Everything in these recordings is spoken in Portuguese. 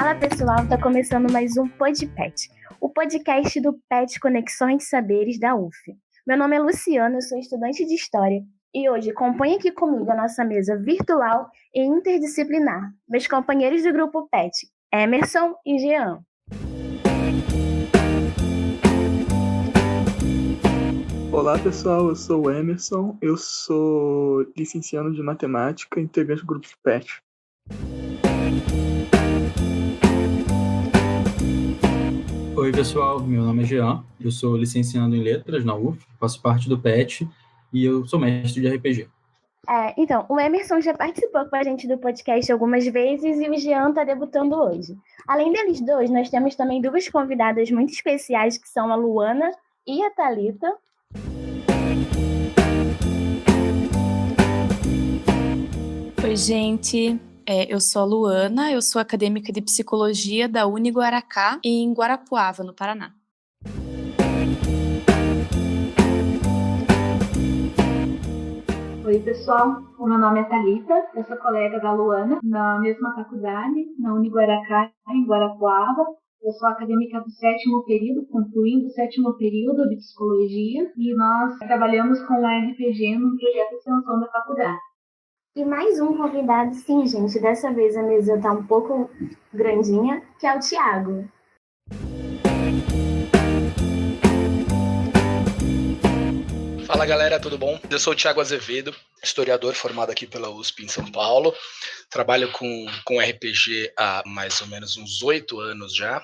Fala pessoal, tá começando mais um PodPet, o podcast do PET Conexões de Saberes da UF. Meu nome é Luciana, eu sou estudante de História e hoje compõe aqui comigo a nossa mesa virtual e interdisciplinar, meus companheiros do grupo PET, Emerson e Jean. Olá pessoal, eu sou o Emerson, eu sou licenciando de Matemática, integrante do grupo PET. Oi pessoal, meu nome é Jean, eu sou licenciando em Letras na UF, faço parte do PET e eu sou mestre de RPG. Então, o Emerson já participou com a gente do podcast algumas vezes e o Jean está debutando hoje. Além deles dois, nós temos também duas convidadas muito especiais, que são a Luana e a Thalita. Oi, gente. Eu sou a Luana, eu sou acadêmica de Psicologia da Uniguaracá, em Guarapuava, no Paraná. Oi, pessoal. O meu nome é Thalita, eu sou colega da Luana, na mesma faculdade, na Uniguaracá, em Guarapuava. Eu sou acadêmica do 7º período, concluindo o 7º período de Psicologia, e nós trabalhamos com o RPG num projeto de extensão da faculdade. E mais um convidado, sim, gente, dessa vez a mesa tá um pouco grandinha, que é o Thiago. Fala galera, tudo bom? Eu sou o Thiago Azevedo, historiador formado aqui pela USP em São Paulo. Trabalho com RPG há mais ou menos uns 8 anos já.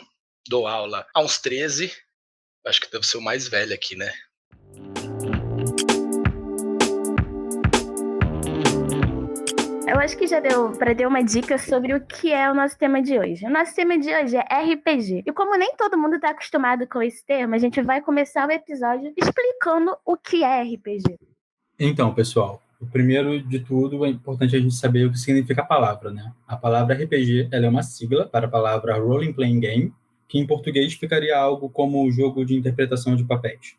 Dou aula há uns 13. Acho que devo ser o mais velho aqui, né? Eu acho que já deu para ter uma dica sobre o que é o nosso tema de hoje. O nosso tema de hoje é RPG. E como nem todo mundo está acostumado com esse termo, a gente vai começar o episódio explicando o que é RPG. Então, pessoal, o primeiro de tudo é importante a gente saber o que significa a palavra, né? A palavra RPG, ela é uma sigla para a palavra Role Playing Game, que em português ficaria algo como jogo de interpretação de papéis.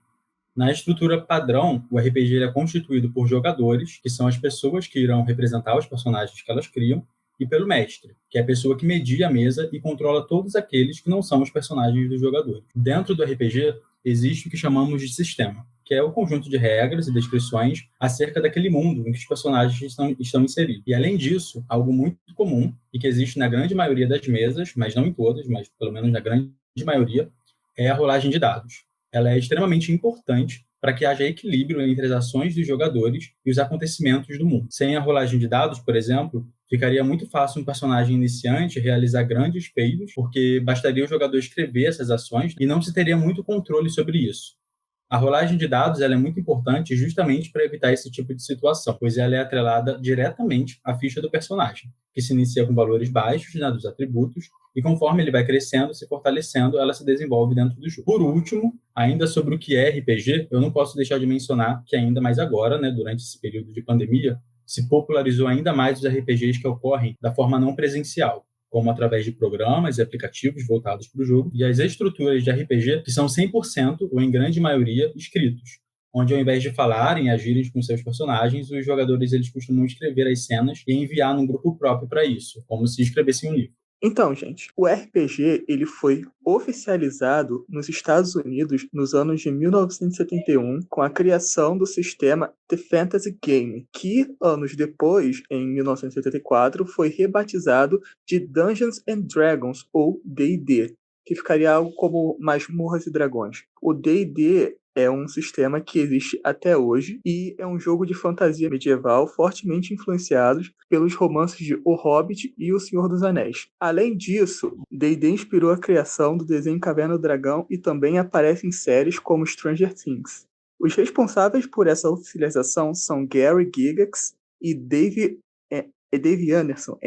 Na estrutura padrão, o RPG é constituído por jogadores, que são as pessoas que irão representar os personagens que elas criam, e pelo mestre, que é a pessoa que media a mesa e controla todos aqueles que não são os personagens dos jogadores. Dentro do RPG, existe o que chamamos de sistema, que é o conjunto de regras e descrições acerca daquele mundo em que os personagens estão inseridos. E, além disso, algo muito comum, e que existe na grande maioria das mesas, mas não em todas, mas pelo menos na grande maioria, é a rolagem de dados. Ela é extremamente importante para que haja equilíbrio entre as ações dos jogadores e os acontecimentos do mundo. Sem a rolagem de dados, por exemplo, ficaria muito fácil um personagem iniciante realizar grandes feitos, porque bastaria o jogador escrever essas ações e não se teria muito controle sobre isso. A rolagem de dados ela é muito importante justamente para evitar esse tipo de situação, pois ela é atrelada diretamente à ficha do personagem, que se inicia com valores baixos, né, dos atributos, e conforme ele vai crescendo, se fortalecendo, ela se desenvolve dentro do jogo. Por último, ainda sobre o que é RPG, eu não posso deixar de mencionar que ainda mais agora, né, durante esse período de pandemia, se popularizou ainda mais os RPGs que ocorrem da forma não presencial, como através de programas e aplicativos voltados para o jogo, e as estruturas de RPG que são 100%, ou em grande maioria, escritos, onde ao invés de falarem e agirem com seus personagens, os jogadores eles costumam escrever as cenas e enviar num grupo próprio para isso, como se escrevessem um livro. Então, gente, o RPG ele foi oficializado nos Estados Unidos nos anos de 1971 com a criação do sistema The Fantasy Game, que anos depois, em 1984, foi rebatizado de Dungeons and Dragons, ou D&D, que ficaria algo como Masmorras e Dragões. O D&D é um sistema que existe até hoje e é um jogo de fantasia medieval fortemente influenciados pelos romances de O Hobbit e O Senhor dos Anéis. Além disso, D&D inspirou a criação do desenho Caverna do Dragão e também aparece em séries como Stranger Things. Os responsáveis por essa oficialização são Gary Gygax e Dave Anderson.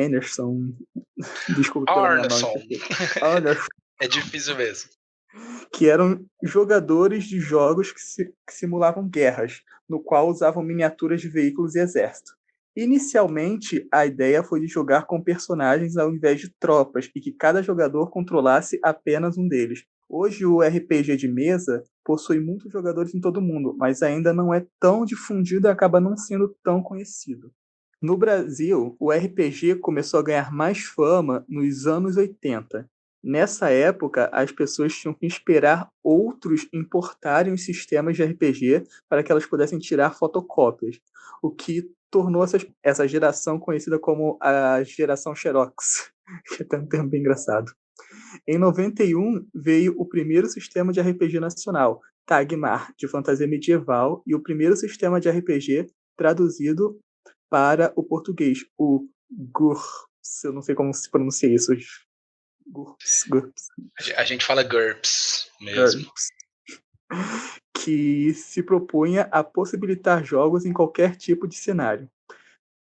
Desculpa pelo meu nome. Anderson. É difícil mesmo. Que eram jogadores de jogos que simulavam guerras, no qual usavam miniaturas de veículos e exército. Inicialmente, a ideia foi de jogar com personagens ao invés de tropas, e que cada jogador controlasse apenas um deles. Hoje, o RPG de mesa possui muitos jogadores em todo o mundo, mas ainda não é tão difundido e acaba não sendo tão conhecido. No Brasil, o RPG começou a ganhar mais fama nos anos 80. Nessa época, as pessoas tinham que esperar outros importarem os sistemas de RPG para que elas pudessem tirar fotocópias, o que tornou essa geração conhecida como a geração Xerox, que é um termo bem engraçado. Em 91, veio o primeiro sistema de RPG nacional, Tagmar, de fantasia medieval, e o primeiro sistema de RPG traduzido para o português, o GURPS. Eu não sei como se pronuncia isso. GURPS. A gente fala GURPS mesmo. GURPS. Que se propunha a possibilitar jogos em qualquer tipo de cenário.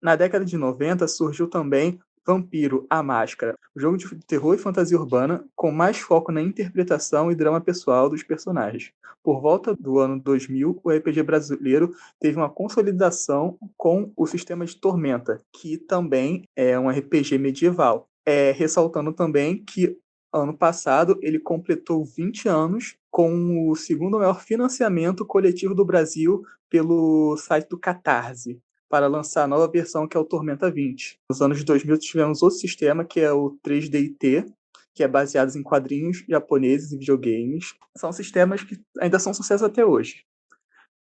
Na década de 90 surgiu também Vampiro, a Máscara, um jogo de terror e fantasia urbana com mais foco na interpretação e drama pessoal dos personagens. Por volta do ano 2000, o RPG brasileiro teve uma consolidação com o sistema de Tormenta, que também é um RPG medieval. Ressaltando também que ano passado ele completou 20 anos com o segundo maior financiamento coletivo do Brasil pelo site do Catarse, para lançar a nova versão, que é o Tormenta 20. Nos anos 2000 tivemos outro sistema, que é o 3DT, que é baseado em quadrinhos japoneses e videogames. São sistemas que ainda são sucesso até hoje.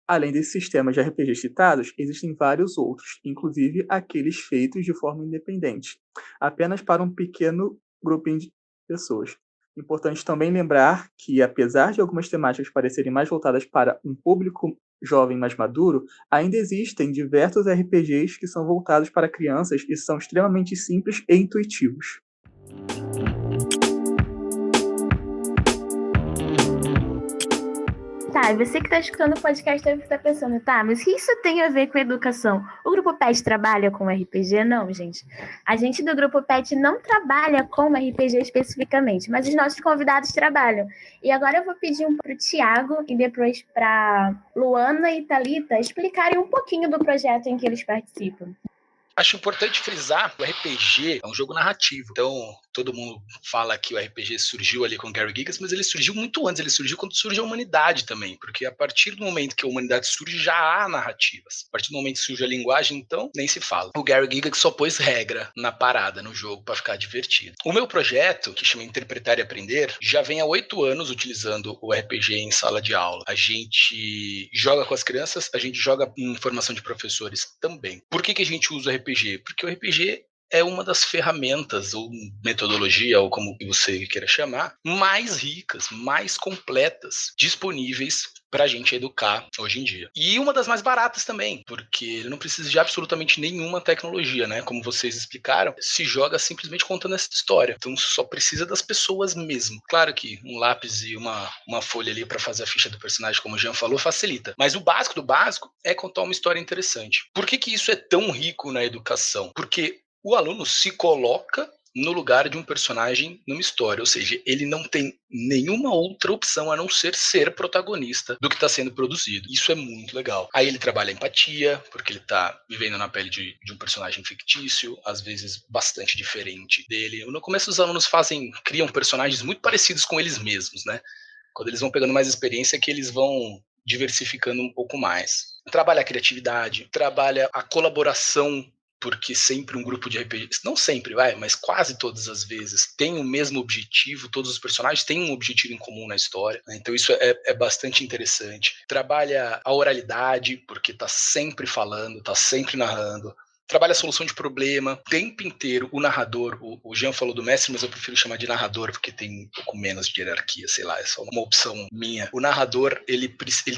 Além desses sistemas de RPG citados, existem vários outros, inclusive aqueles feitos de forma independente, apenas para um pequeno grupinho de pessoas. Importante também lembrar que, apesar de algumas temáticas parecerem mais voltadas para um público jovem mais maduro, ainda existem diversos RPGs que são voltados para crianças e são extremamente simples e intuitivos. Tá, e você que tá escutando o podcast deve estar pensando, tá, mas o que isso tem a ver com educação? O Grupo PET trabalha com RPG? Não, gente. A gente do Grupo PET não trabalha com RPG especificamente, mas os nossos convidados trabalham. E agora eu vou pedir pro Thiago e depois pra Luana e Thalita explicarem um pouquinho do projeto em que eles participam. Acho importante frisar que o RPG é um jogo narrativo. Então, todo mundo fala que o RPG surgiu ali com Gary Gygax, mas ele surgiu muito antes. Ele surgiu quando surge a humanidade também. Porque a partir do momento que a humanidade surge, já há narrativas. A partir do momento que surge a linguagem, então, nem se fala. O Gary Gygax só pôs regra na parada, no jogo, para ficar divertido. O meu projeto, que chama Interpretar e Aprender, já vem há 8 anos utilizando o RPG em sala de aula. A gente joga com as crianças, a gente joga em formação de professores também. Por que a gente usa o RPG? Porque o RPG é uma das ferramentas ou metodologia, ou como você queira chamar, mais ricas, mais completas, disponíveis para a gente educar hoje em dia. E uma das mais baratas também, porque ele não precisa de absolutamente nenhuma tecnologia, né? Como vocês explicaram, se joga simplesmente contando essa história. Então só precisa das pessoas mesmo. Claro que um lápis e uma folha ali para fazer a ficha do personagem, como o Jean falou, facilita. Mas o básico do básico é contar uma história interessante. Por que isso é tão rico na educação? Porque o aluno se coloca no lugar de um personagem numa história, ou seja, ele não tem nenhuma outra opção a não ser protagonista do que está sendo produzido. Isso é muito legal. Aí ele trabalha a empatia, porque ele está vivendo na pele de um personagem fictício, às vezes bastante diferente dele. No começo os alunos criam personagens muito parecidos com eles mesmos, né? Quando eles vão pegando mais experiência é que eles vão diversificando um pouco mais. Trabalha a criatividade, trabalha a colaboração, porque sempre um grupo de RPG, não sempre, mas quase todas as vezes, tem o mesmo objetivo, todos os personagens têm um objetivo em comum na história, né? Então isso é bastante interessante. Trabalha a oralidade, porque tá sempre falando, tá sempre narrando. Trabalha a solução de problema, o tempo inteiro, o narrador, o Jean falou do mestre, mas eu prefiro chamar de narrador, porque tem um pouco menos de hierarquia, sei lá, é só uma opção minha. O narrador, ele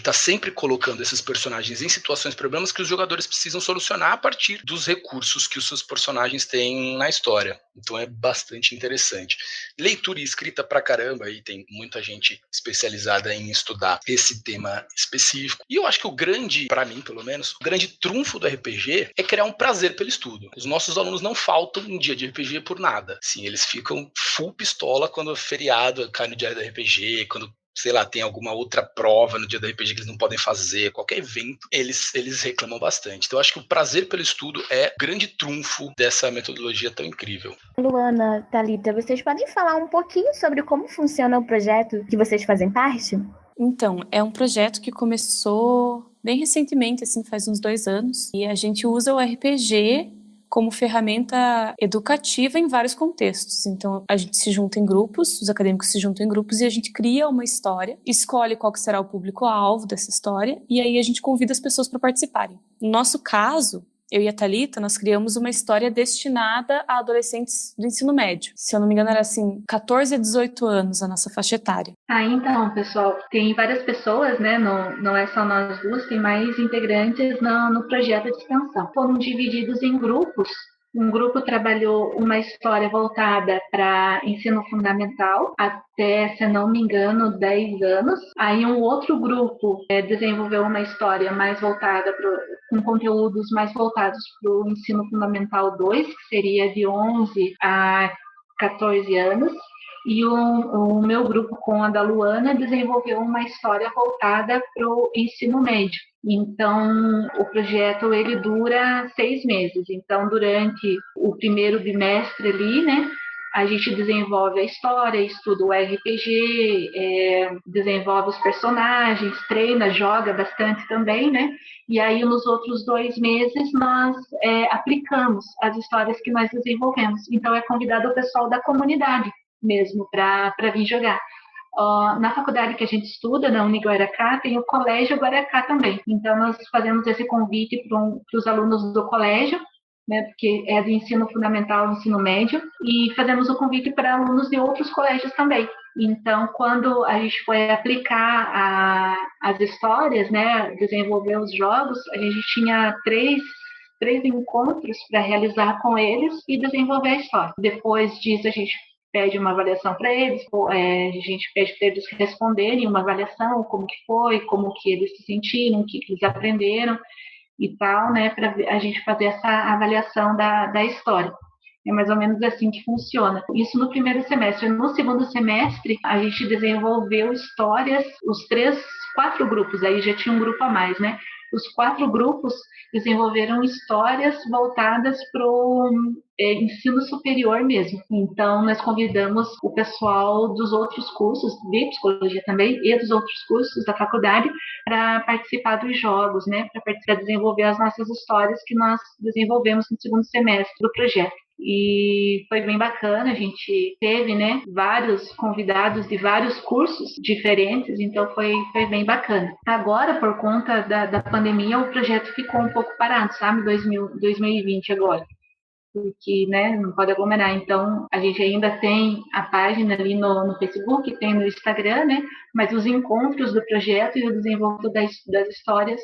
tá sempre colocando esses personagens em situações, problemas que os jogadores precisam solucionar a partir dos recursos que os seus personagens têm na história. Então é bastante interessante. Leitura e escrita pra caramba, aí tem muita gente especializada em estudar esse tema específico. E eu acho que o grande, pra mim pelo menos, o grande trunfo do RPG é criar um prazer pelo estudo. Os nossos alunos não faltam em dia de RPG por nada. Sim, eles ficam full pistola quando o feriado cai no dia do RPG, quando, sei lá, tem alguma outra prova no dia do RPG que eles não podem fazer, qualquer evento, eles reclamam bastante. Então eu acho que o prazer pelo estudo é o grande trunfo dessa metodologia tão incrível. Luana, Thalita, vocês podem falar um pouquinho sobre como funciona o projeto que vocês fazem parte? Então, é um projeto que começou bem recentemente, assim, faz uns 2 anos, e a gente usa o RPG como ferramenta educativa em vários contextos. Então, a gente se junta em grupos, os acadêmicos se juntam em grupos e a gente cria uma história, escolhe qual que será o público-alvo dessa história e aí a gente convida as pessoas para participarem. No nosso caso, eu e a Thalita, nós criamos uma história destinada a adolescentes do ensino médio. Se eu não me engano, era assim, 14 a 18 anos a nossa faixa etária. Então, pessoal, tem várias pessoas, né? Não é só nós duas, tem mais integrantes no projeto de extensão. Foram divididos em grupos. Um grupo trabalhou uma história voltada para ensino fundamental, até, se não me engano, 10 anos. Aí um outro grupo desenvolveu uma história mais voltada com conteúdos mais voltados para o ensino fundamental 2, que seria de 11 a 14 anos. E o meu grupo, com a da Luana, desenvolveu uma história voltada para o ensino médio. Então, o projeto ele dura 6 meses. Então, durante o primeiro bimestre ali, né, a gente desenvolve a história, estuda o RPG, desenvolve os personagens, treina, joga bastante também, né? E aí, nos outros 2 meses, nós aplicamos as histórias que nós desenvolvemos. Então, é convidado o pessoal da comunidade mesmo para vir jogar. Na faculdade que a gente estuda, na Unigo Aracá, tem o Colégio Guaracá também. Então, nós fazemos esse convite para os alunos do colégio, né, porque é do ensino fundamental e ensino médio, e fazemos o convite para alunos de outros colégios também. Então, quando a gente foi aplicar as histórias, né, desenvolver os jogos, a gente tinha três encontros para realizar com eles e desenvolver a história. Depois disso, a gente pede uma avaliação para eles, a gente pede para eles responderem uma avaliação, como que foi, como que eles se sentiram, o que eles aprenderam e tal, né, para a gente fazer essa avaliação da história. É mais ou menos assim que funciona. Isso no primeiro semestre. No segundo semestre, a gente desenvolveu histórias, 4 grupos, aí já tinha um grupo a mais, né? Os 4 grupos desenvolveram histórias voltadas para o ensino superior mesmo. Então, nós convidamos o pessoal dos outros cursos, de psicologia também, e dos outros cursos da faculdade, para participar dos jogos, né? Para desenvolver as nossas histórias que nós desenvolvemos no segundo semestre do projeto. E foi bem bacana, a gente teve, né, vários convidados de vários cursos diferentes, então foi bem bacana. Agora, por conta da pandemia, o projeto ficou um pouco parado, sabe, 2020 agora, porque, né, não pode aglomerar. Então, a gente ainda tem a página ali no Facebook, tem no Instagram, né, mas os encontros do projeto e o desenvolvimento das histórias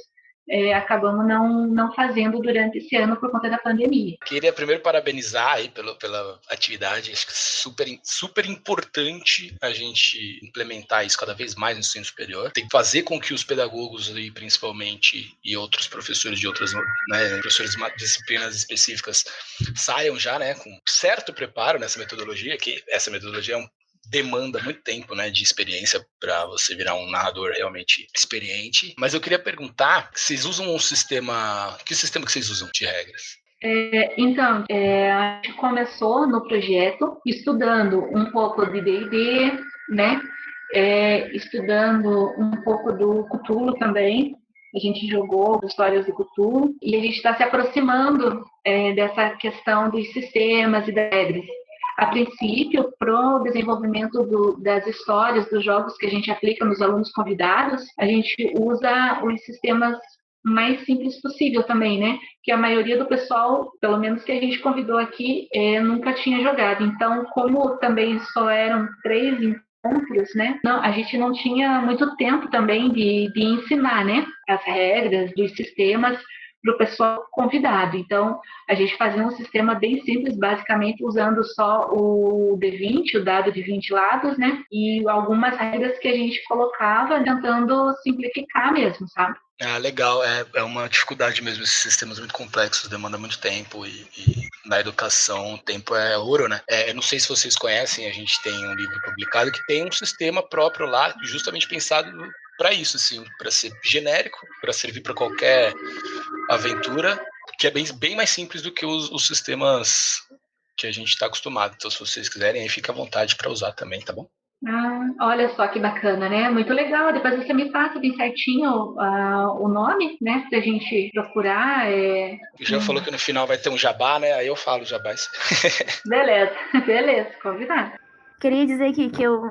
acabamos não fazendo durante esse ano por conta da pandemia. Queria primeiro parabenizar aí pela atividade. Acho que é super importante a gente implementar isso cada vez mais no ensino superior. Tem que fazer com que os pedagogos aí, principalmente, e outros professores de outras, né, professores de disciplinas específicas saiam já, né, com certo preparo nessa metodologia, que essa metodologia demanda muito tempo, né, de experiência para você virar um narrador realmente experiente. Mas eu queria perguntar, vocês usam um sistema... Que sistema que vocês usam de regras? Então, a gente começou no projeto estudando um pouco de D&D, né, estudando um pouco do Cthulhu também. A gente jogou histórias do Cthulhu e a gente está se aproximando dessa questão dos sistemas e das regras. A princípio, para o desenvolvimento das histórias, dos jogos que a gente aplica nos alunos convidados, a gente usa os sistemas mais simples possível também, né? Que a maioria do pessoal, pelo menos que a gente convidou aqui, nunca tinha jogado. Então, como também só eram 3 encontros, né? A gente não tinha muito tempo também de ensinar, né? As regras dos sistemas para o pessoal convidado. Então, a gente fazia um sistema bem simples, basicamente usando só o D20, o dado de 20 lados, né? E algumas regras que a gente colocava, tentando simplificar mesmo, sabe? Legal, é uma dificuldade mesmo, esses sistemas muito complexos, demanda muito tempo e na educação o tempo é ouro, né? Eu não sei se vocês conhecem, a gente tem um livro publicado que tem um sistema próprio lá, justamente pensado para isso, assim, para ser genérico, para servir para qualquer aventura, que é bem mais simples do que os sistemas que a gente está acostumado. Então, se vocês quiserem, aí fica à vontade para usar também, tá bom? Olha só que bacana, né? Muito legal. Depois você me passa bem certinho o nome, né? Pra gente procurar. Já falou que no final vai ter um jabá, né? Aí eu falo jabás. Beleza, beleza, combinado. Queria dizer aqui que eu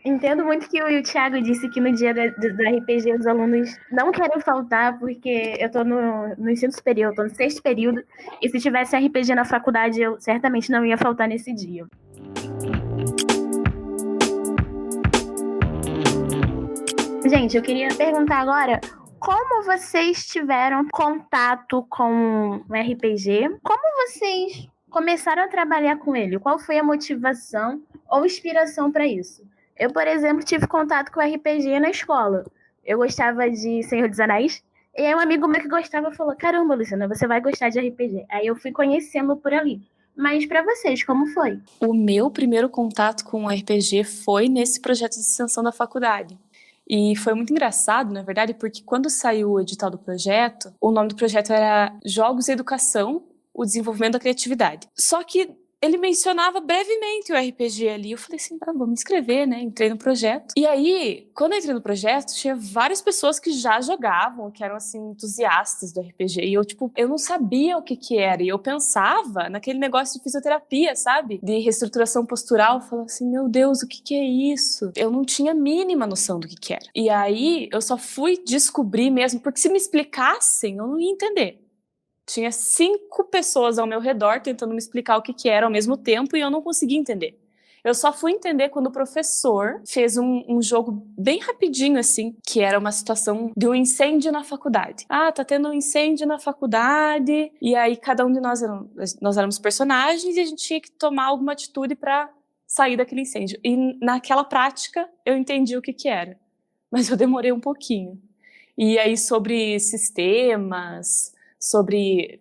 entendo muito que o Thiago disse que no dia do RPG os alunos não querem faltar, porque eu tô no ensino superior, eu tô no 6º período, e se tivesse RPG na faculdade, eu certamente não ia faltar nesse dia. Gente, eu queria perguntar agora, como vocês tiveram contato com o RPG? Como vocês começaram a trabalhar com ele? Qual foi a motivação ou inspiração para isso? Eu, por exemplo, tive contato com o RPG na escola. Eu gostava de Senhor dos Anéis, e aí um amigo meu que gostava falou, caramba, Luciana, você vai gostar de RPG. Aí eu fui conhecendo por ali. Mas para vocês, como foi? O meu primeiro contato com o RPG foi nesse projeto de extensão da faculdade. E foi muito engraçado, na verdade, porque quando saiu o edital do projeto, o nome do projeto era Jogos e Educação, o Desenvolvimento da Criatividade. Só que ele mencionava brevemente o RPG ali. Eu falei assim, vou me inscrever, né? Entrei no projeto. E aí, quando eu entrei no projeto, tinha várias pessoas que já jogavam, que eram, assim, entusiastas do RPG. E eu não sabia o que era. E eu pensava naquele negócio de fisioterapia, sabe? De reestruturação postural. Eu falava assim, meu Deus, o que é isso? Eu não tinha a mínima noção do que era. E aí, eu só fui descobrir mesmo, porque se me explicassem, eu não ia entender. Tinha 5 pessoas ao meu redor tentando me explicar o que era ao mesmo tempo e eu não conseguia entender. Eu só fui entender quando o professor fez um jogo bem rapidinho, assim, que era uma situação de um incêndio na faculdade. Tá tendo um incêndio na faculdade, e aí cada um de nós éramos personagens e a gente tinha que tomar alguma atitude para sair daquele incêndio. E naquela prática eu entendi o que era, mas eu demorei um pouquinho. E aí sobre sistemas, sobre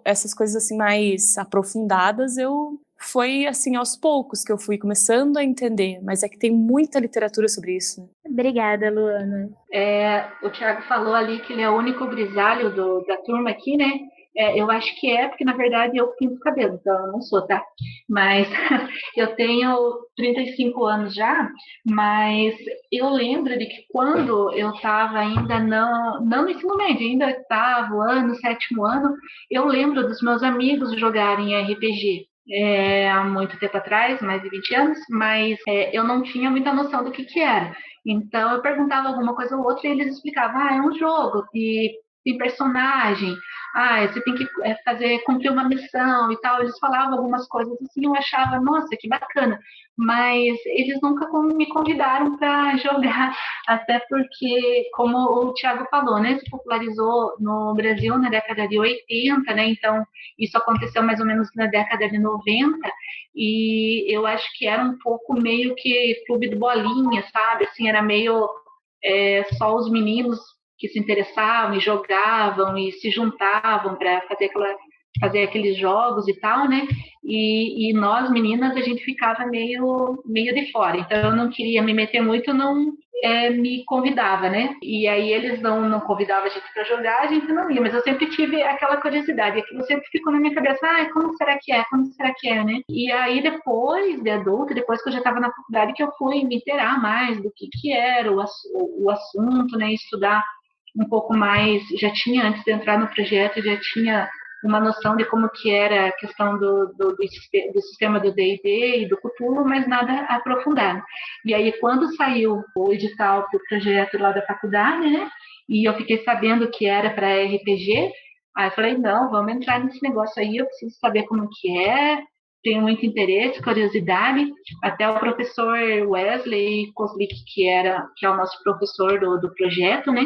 essas coisas assim mais aprofundadas, foi assim aos poucos que eu fui começando a entender, mas é que tem muita literatura sobre isso, né? Obrigada, Luana. O Thiago falou ali que ele é o único grisalho da turma aqui, né? Eu acho que porque na verdade eu pinto o cabelo, então eu não sou, tá? Mas eu tenho 35 anos já, mas eu lembro de que quando eu estava ainda não no ensino médio, ainda 8º ano, 7º ano, eu lembro dos meus amigos jogarem RPG. Há muito tempo atrás, mais de 20 anos, mas eu não tinha muita noção do que era. Então eu perguntava alguma coisa ou outra e eles explicavam, é um jogo de personagem, você tem que cumprir uma missão e tal. Eles falavam algumas coisas assim, eu achava, nossa, que bacana, mas eles nunca me convidaram para jogar, até porque, como o Thiago falou, né, se popularizou no Brasil na década de 80, né, então isso aconteceu mais ou menos na década de 90, e eu acho que era um pouco meio que clube de bolinha, sabe, assim, era meio só os meninos que se interessavam e jogavam e se juntavam para fazer aqueles jogos e tal, né? E nós, meninas, a gente ficava meio de fora. Então, eu não queria me meter muito, não me convidava, né? E aí eles não convidavam a gente para jogar, a gente não ia. Mas eu sempre tive aquela curiosidade, aquilo sempre ficou na minha cabeça, como será que é? Como será que é, né? E aí, depois de adulta, depois que eu já estava na faculdade, que eu fui me inteirar mais do que era o assunto, né? Estudar um pouco mais, já tinha, antes de entrar no projeto, já tinha uma noção de como que era a questão do sistema do D&D e do Cthulhu, mas nada aprofundado. E aí, quando saiu o edital para o projeto lá da faculdade, né, e eu fiquei sabendo que era para RPG, aí eu falei, não, vamos entrar nesse negócio aí, eu preciso saber como que tenho muito interesse, curiosidade, até o professor Wesley Koslik, que é o nosso professor do projeto, né,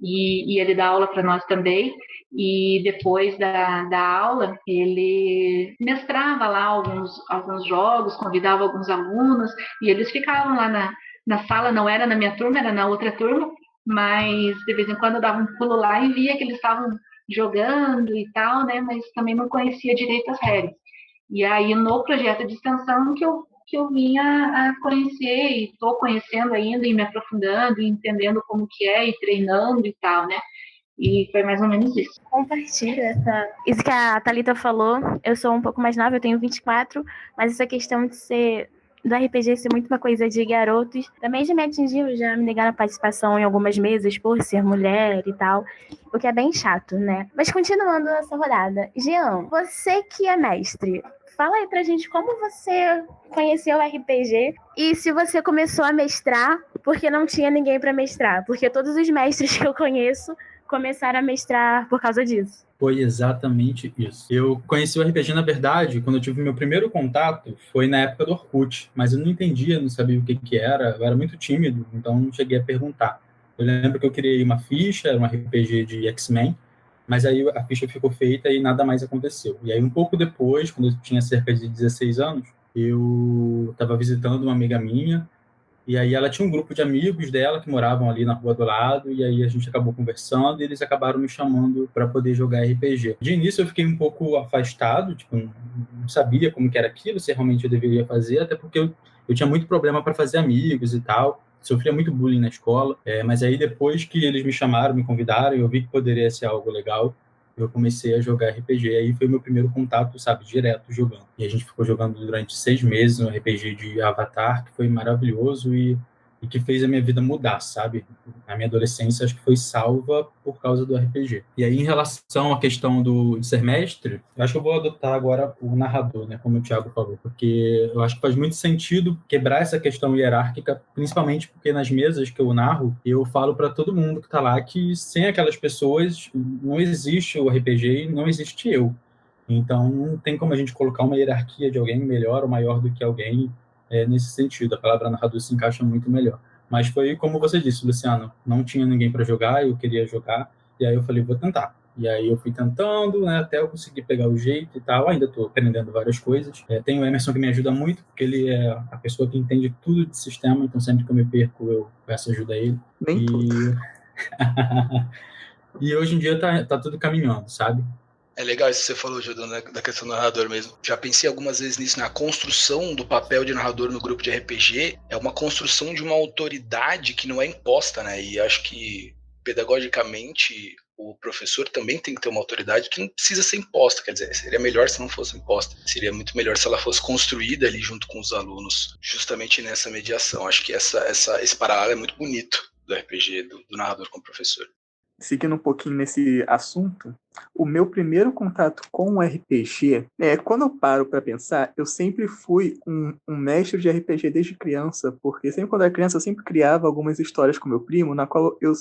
e ele dá aula para nós também, e depois da aula, ele mestrava lá alguns jogos, convidava alguns alunos, e eles ficavam lá na sala, não era na minha turma, era na outra turma, mas de vez em quando eu dava um pulo lá e via que eles estavam jogando e tal, né, mas também não conhecia direito as regras. E aí, no projeto de extensão, que eu vinha a conhecer, e estou conhecendo ainda, e me aprofundando, e entendendo como que e treinando e tal, né? E foi mais ou menos isso. Compartilho isso que a Thalita falou. Eu sou um pouco mais nova, eu tenho 24, mas essa questão de ser do RPG ser muito uma coisa de garotos, também já me atingiu, já me negaram a participação em algumas mesas por ser mulher e tal, o que é bem chato, né? Mas continuando essa rodada, Jean, você que é mestre, fala aí pra gente como você conheceu o RPG e se você começou a mestrar porque não tinha ninguém pra mestrar, porque todos os mestres que eu conheço começaram a mestrar por causa disso. Foi exatamente isso. Eu conheci o RPG, na verdade, quando eu tive meu primeiro contato, foi na época do Orkut, mas eu não entendia, não sabia o que que era, eu era muito tímido, então não cheguei a perguntar. Eu lembro que eu criei uma ficha, era um RPG de X-Men, mas aí a ficha ficou feita e nada mais aconteceu. E aí um pouco depois, quando eu tinha cerca de 16 anos, eu estava visitando uma amiga minha, e aí ela tinha um grupo de amigos dela que moravam ali na rua do lado, e aí a gente acabou conversando e eles acabaram me chamando para poder jogar RPG. De início eu fiquei um pouco afastado, tipo, não sabia como que era aquilo, se realmente eu deveria fazer, até porque eu tinha muito problema para fazer amigos e tal, sofria muito bullying na escola, mas aí depois que eles me chamaram, me convidaram, eu vi que poderia ser algo legal, eu comecei a jogar RPG, aí foi meu primeiro contato, sabe, direto jogando. E a gente ficou jogando durante 6 meses no RPG de Avatar, que foi maravilhoso e que fez a minha vida mudar, sabe? A minha adolescência acho que foi salva por causa do RPG. E aí, em relação à questão de ser mestre, eu acho que eu vou adotar agora o narrador, né, como o Thiago falou, porque eu acho que faz muito sentido quebrar essa questão hierárquica, principalmente porque nas mesas que eu narro, eu falo para todo mundo que está lá que sem aquelas pessoas não existe o RPG e não existe eu. Então, não tem como a gente colocar uma hierarquia de alguém melhor ou maior do que alguém nesse sentido. A palavra narrador se encaixa muito melhor. Mas foi como você disse, Luciano, não tinha ninguém para jogar, eu queria jogar, e aí eu falei, vou tentar. E aí eu fui tentando, né, até eu conseguir pegar o jeito e tal. Ainda estou aprendendo várias coisas. Tem o Emerson que me ajuda muito, porque ele é a pessoa que entende tudo de sistema, então sempre que eu me perco, eu peço ajuda a ele. Nem tudo. E hoje em dia tá tudo caminhando, sabe? É legal isso que você falou, Jordão, né, da questão do narrador mesmo. Já pensei algumas vezes nisso, na construção do papel de narrador no grupo de RPG. É uma construção de uma autoridade que não é imposta, né? E acho que, pedagogicamente, o professor também tem que ter uma autoridade que não precisa ser imposta. Quer dizer, seria melhor se não fosse imposta. Seria muito melhor se ela fosse construída ali junto com os alunos, justamente nessa mediação. Acho que esse paralelo é muito bonito do RPG, do narrador com o professor. Seguindo um pouquinho nesse assunto, o meu primeiro contato com o RPG, quando eu paro para pensar, eu sempre fui um mestre de RPG desde criança, porque sempre quando eu era criança eu sempre criava algumas histórias com meu primo, na qual eu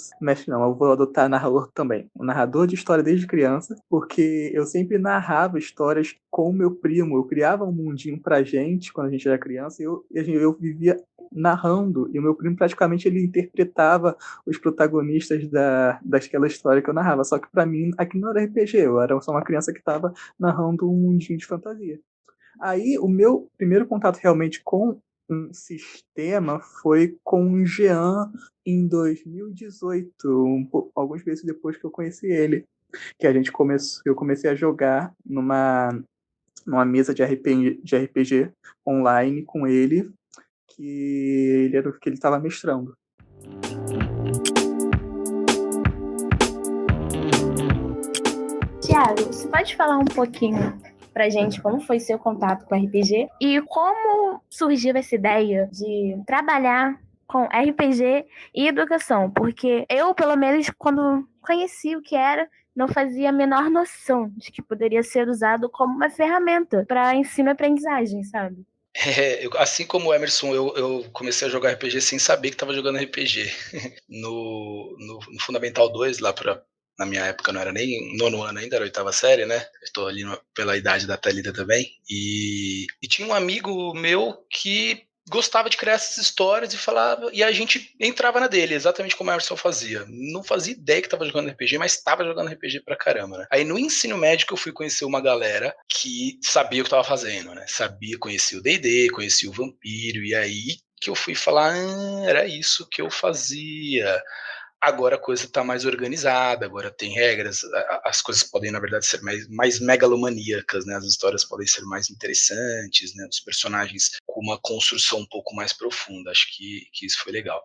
vou adotar narrador também, um narrador de história desde criança, porque eu sempre narrava histórias com o meu primo, eu criava um mundinho pra gente quando a gente era criança, e eu vivia narrando, e o meu primo praticamente ele interpretava os protagonistas daquela história que eu narrava, só que para mim aquilo não era RPG, eu era só uma criança que estava narrando um mundinho de fantasia. Aí o meu primeiro contato realmente com um sistema foi com o Jean em 2018, alguns meses depois que eu conheci ele, que eu comecei a jogar numa mesa de RPG online com ele, que ele era o que ele estava mestrando. Thiago, você pode falar um pouquinho pra gente como foi seu contato com RPG e como surgiu essa ideia de trabalhar com RPG e educação? Porque eu, pelo menos, quando conheci o que era, não fazia a menor noção de que poderia ser usado como uma ferramenta para ensino e aprendizagem, sabe? Assim como o Emerson, eu comecei a jogar RPG sem saber que estava jogando RPG. No Fundamental 2, na minha época não era nem nono ano ainda, era a 8ª série, né? Estou ali pela idade da Thalita também. E tinha um amigo meu que gostava de criar essas histórias e falava, e a gente entrava na dele, exatamente como o Emerson fazia. Não fazia ideia que estava jogando RPG, mas estava jogando RPG pra caramba, né? Aí no ensino médio que eu fui conhecer uma galera que sabia o que estava fazendo, né? Conhecia o D&D, conhecia o Vampiro, e aí que eu fui falar, era isso que eu fazia. Agora a coisa está mais organizada, agora tem regras, as coisas podem, na verdade, ser mais megalomaníacas, né? As histórias podem ser mais interessantes, né? Os personagens com uma construção um pouco mais profunda. Acho que isso foi legal.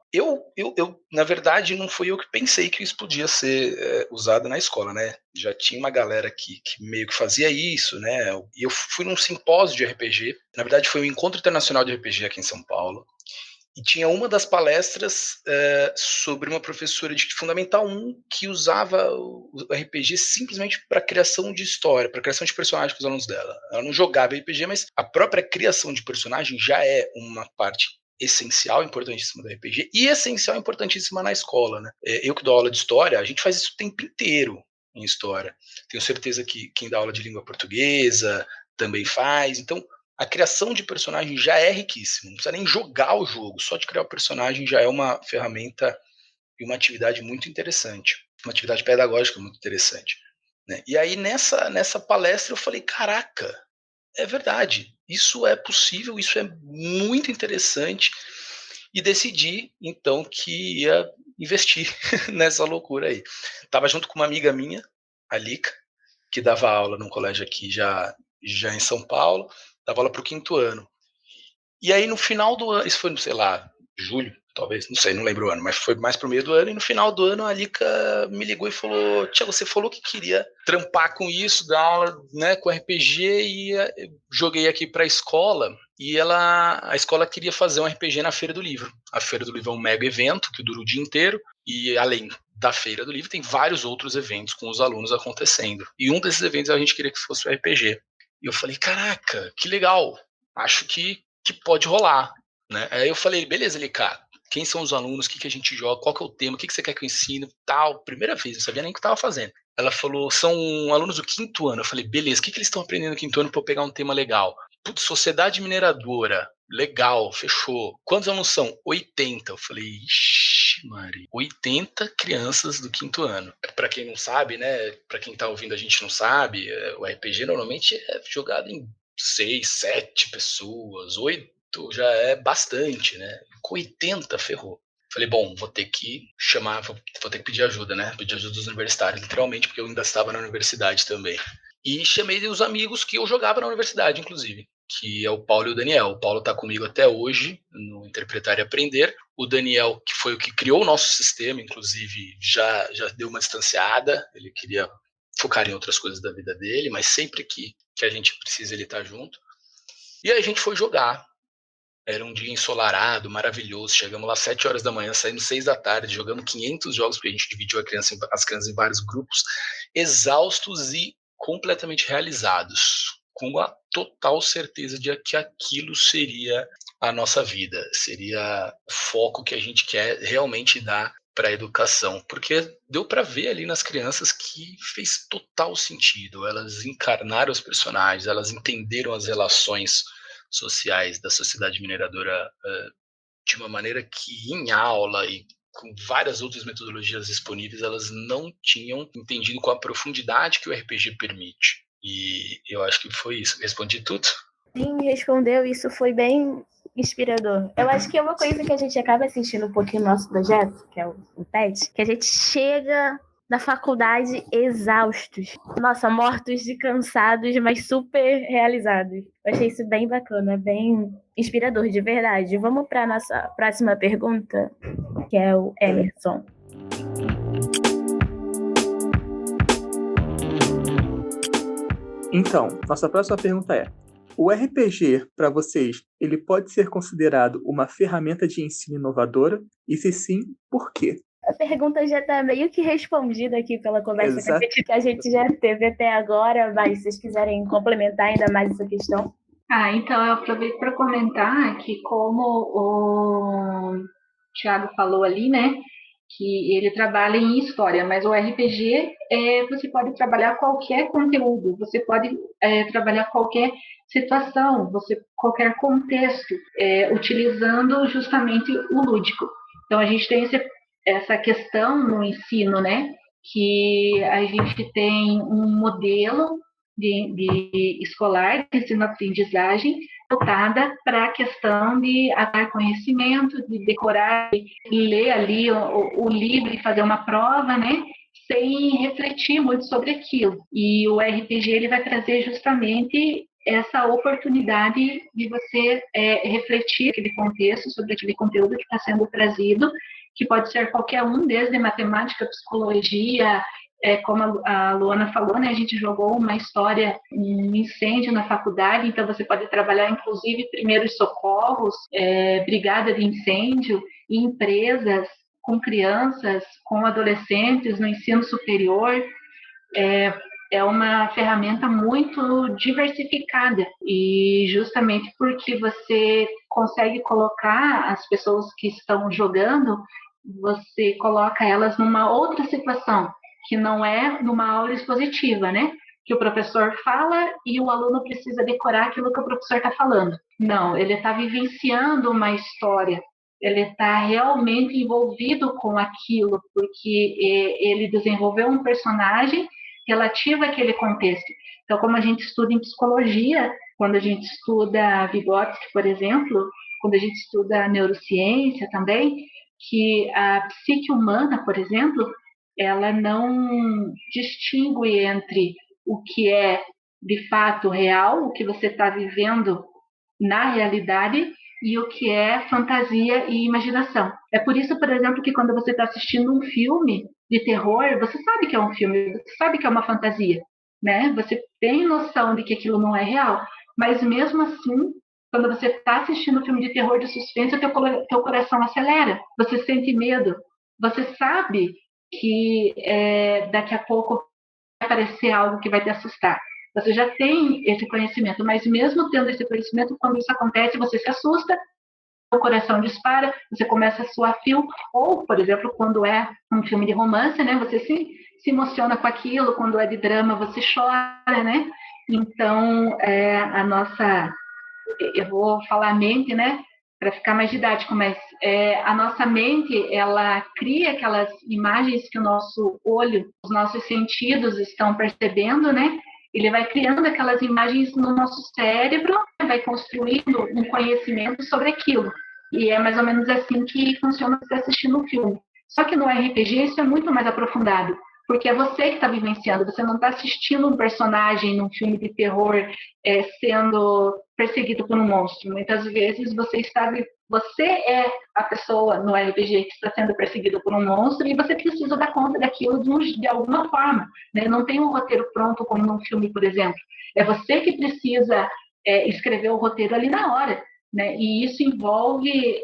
Na verdade, não fui eu que pensei que isso podia ser usado na escola, né? Já tinha uma galera que meio que fazia isso, né? E eu fui num simpósio de RPG. Na verdade, foi um encontro internacional de RPG aqui em São Paulo. E tinha uma das palestras sobre uma professora de Fundamental 1 que usava o RPG simplesmente para criação de história, para criação de personagens com os alunos dela. Ela não jogava RPG, mas a própria criação de personagem já é uma parte essencial, importantíssima do RPG e essencial, importantíssima na escola, né? Eu que dou aula de história, a gente faz isso o tempo inteiro em história. Tenho certeza que quem dá aula de língua portuguesa também faz. Então, a criação de personagem já é riquíssima, não precisa nem jogar o jogo, só de criar o personagem já é uma ferramenta e uma atividade muito interessante, uma atividade pedagógica muito interessante, né? E aí nessa palestra eu falei, caraca, é verdade, isso é possível, isso é muito interessante, e decidi então que ia investir nessa loucura aí. Estava junto com uma amiga minha, a Lica, que dava aula num colégio aqui já em São Paulo, dava aula para o 5º ano. E aí no final do ano, isso foi, sei lá, julho, talvez, não sei, não lembro o ano, mas foi mais pro meio do ano, e no final do ano a Lica me ligou e falou, Tiago, você falou que queria trampar com isso, dar aula, né, com RPG, e joguei aqui para a escola, e a escola queria fazer um RPG na Feira do Livro. A Feira do Livro é um mega evento que dura o dia inteiro, e além da Feira do Livro tem vários outros eventos com os alunos acontecendo. E um desses eventos a gente queria que fosse o RPG. E eu falei, caraca, que legal, acho que pode rolar, né? Aí eu falei, beleza, Lica, quem são os alunos, o que a gente joga, qual que é o tema, o que você quer que eu ensine, tal, primeira vez, não sabia nem o que eu estava fazendo. Ela falou, são alunos do 5º ano. Eu falei, beleza, o que eles estão aprendendo no 5º ano para eu pegar um tema legal? Putz, sociedade mineradora, legal, fechou. Quantos alunos são? 80. Eu falei, ixi, Mari, 80 crianças do 5º ano. Para quem não sabe, né, para quem tá ouvindo a gente não sabe, o RPG normalmente é jogado em 6, 7 pessoas, 8 já é bastante, né? Com 80 ferrou. Falei, bom, vou ter que chamar, vou ter que pedir ajuda, né? Pedir ajuda dos universitários, literalmente, porque eu ainda estava na universidade também. E chamei os amigos que eu jogava na universidade, inclusive, que é o Paulo e o Daniel. O Paulo está comigo até hoje no Interpretar e Aprender. O Daniel, que foi o que criou o nosso sistema, inclusive, já deu uma distanciada. Ele queria focar em outras coisas da vida dele, mas sempre que a gente precisa, ele tá junto. E aí a gente foi jogar. Era um dia ensolarado, maravilhoso. Chegamos lá às 7 horas da manhã, saímos 6 da tarde, jogamos 500 jogos, porque a gente dividiu as crianças em vários grupos, exaustos e completamente realizados, com a total certeza de que aquilo seria a nossa vida, seria o foco que a gente quer realmente dar para a educação, porque deu para ver ali nas crianças que fez total sentido. Elas encarnaram os personagens, elas entenderam as relações sociais da sociedade mineradora de uma maneira que em aula e com várias outras metodologias disponíveis elas não tinham entendido com a profundidade que o RPG permite. E eu acho que foi isso. Respondi tudo? Sim, respondeu. Isso foi bem inspirador. Eu acho que é uma coisa que a gente acaba sentindo um pouquinho no nosso projeto, que é o PET, que a gente chega na faculdade exaustos. Nossa, mortos de cansados, mas super realizados. Eu achei isso bem bacana, bem inspirador, de verdade. Vamos para a nossa próxima pergunta, que é o Emerson. Então, nossa próxima pergunta é: o RPG, para vocês, ele pode ser considerado uma ferramenta de ensino inovadora? E se sim, por quê? A pergunta já está meio que respondida aqui pela conversa que a gente já teve até agora, mas se vocês quiserem complementar ainda mais essa questão. Então eu aproveito para comentar que, como o Tiago falou ali, né, que ele trabalha em história, mas o RPG, você pode trabalhar qualquer conteúdo, você pode trabalhar qualquer situação, qualquer contexto, utilizando justamente o lúdico. Então a gente tem essa questão no ensino, né, que a gente tem um modelo de escolar de ensino-aprendizagem, voltada para a questão de agar conhecimento, de decorar, de ler ali o livro e fazer uma prova, né? Sem refletir muito sobre aquilo. E o RPG ele vai trazer justamente essa oportunidade de você refletir aquele contexto, sobre aquele conteúdo que está sendo trazido, que pode ser qualquer um, desde matemática, psicologia, como a Luana falou, né, a gente jogou uma história, um incêndio na faculdade, então você pode trabalhar, inclusive, primeiros socorros, brigada de incêndio, em empresas, com crianças, com adolescentes, no ensino superior. É uma ferramenta muito diversificada e justamente porque você consegue colocar as pessoas que estão jogando, você coloca elas numa outra situação, que não é numa aula expositiva, né? Que o professor fala e o aluno precisa decorar aquilo que o professor está falando. Não, ele está vivenciando uma história, ele está realmente envolvido com aquilo, porque ele desenvolveu um personagem relativo àquele contexto. Então, como a gente estuda em psicologia, quando a gente estuda Vygotsky, por exemplo, quando a gente estuda neurociência também, que a psique humana, por exemplo, ela não distingue entre o que é de fato real, o que você está vivendo na realidade, e o que é fantasia e imaginação. É por isso, por exemplo, que quando você está assistindo um filme de terror, você sabe que é um filme, você sabe que é uma fantasia, né? Você tem noção de que aquilo não é real, mas mesmo assim, quando você está assistindo um filme de terror de suspense, o teu coração acelera, você sente medo, você sabe que daqui a pouco vai aparecer algo que vai te assustar. Você já tem esse conhecimento, mas mesmo tendo esse conhecimento, quando isso acontece, você se assusta, o coração dispara, você começa a suar fio, ou, por exemplo, quando é um filme de romance, né, você se emociona com aquilo, quando é de drama, você chora, né? Então, eu vou falar mente, né, para ficar mais didático, mas a nossa mente, ela cria aquelas imagens que o nosso olho, os nossos sentidos estão percebendo, né? Ele vai criando aquelas imagens no nosso cérebro, vai construindo um conhecimento sobre aquilo. E é mais ou menos assim que funciona você assistindo um filme. Só que no RPG isso é muito mais aprofundado, porque é você que está vivenciando, você não está assistindo um personagem num filme de terror sendo perseguido por um monstro. Muitas vezes você é a pessoa no RPG que está sendo perseguido por um monstro e você precisa dar conta daquilo de alguma forma, né? Não tem um roteiro pronto como num filme, por exemplo. É você que precisa escrever o roteiro ali na hora, né? E isso envolve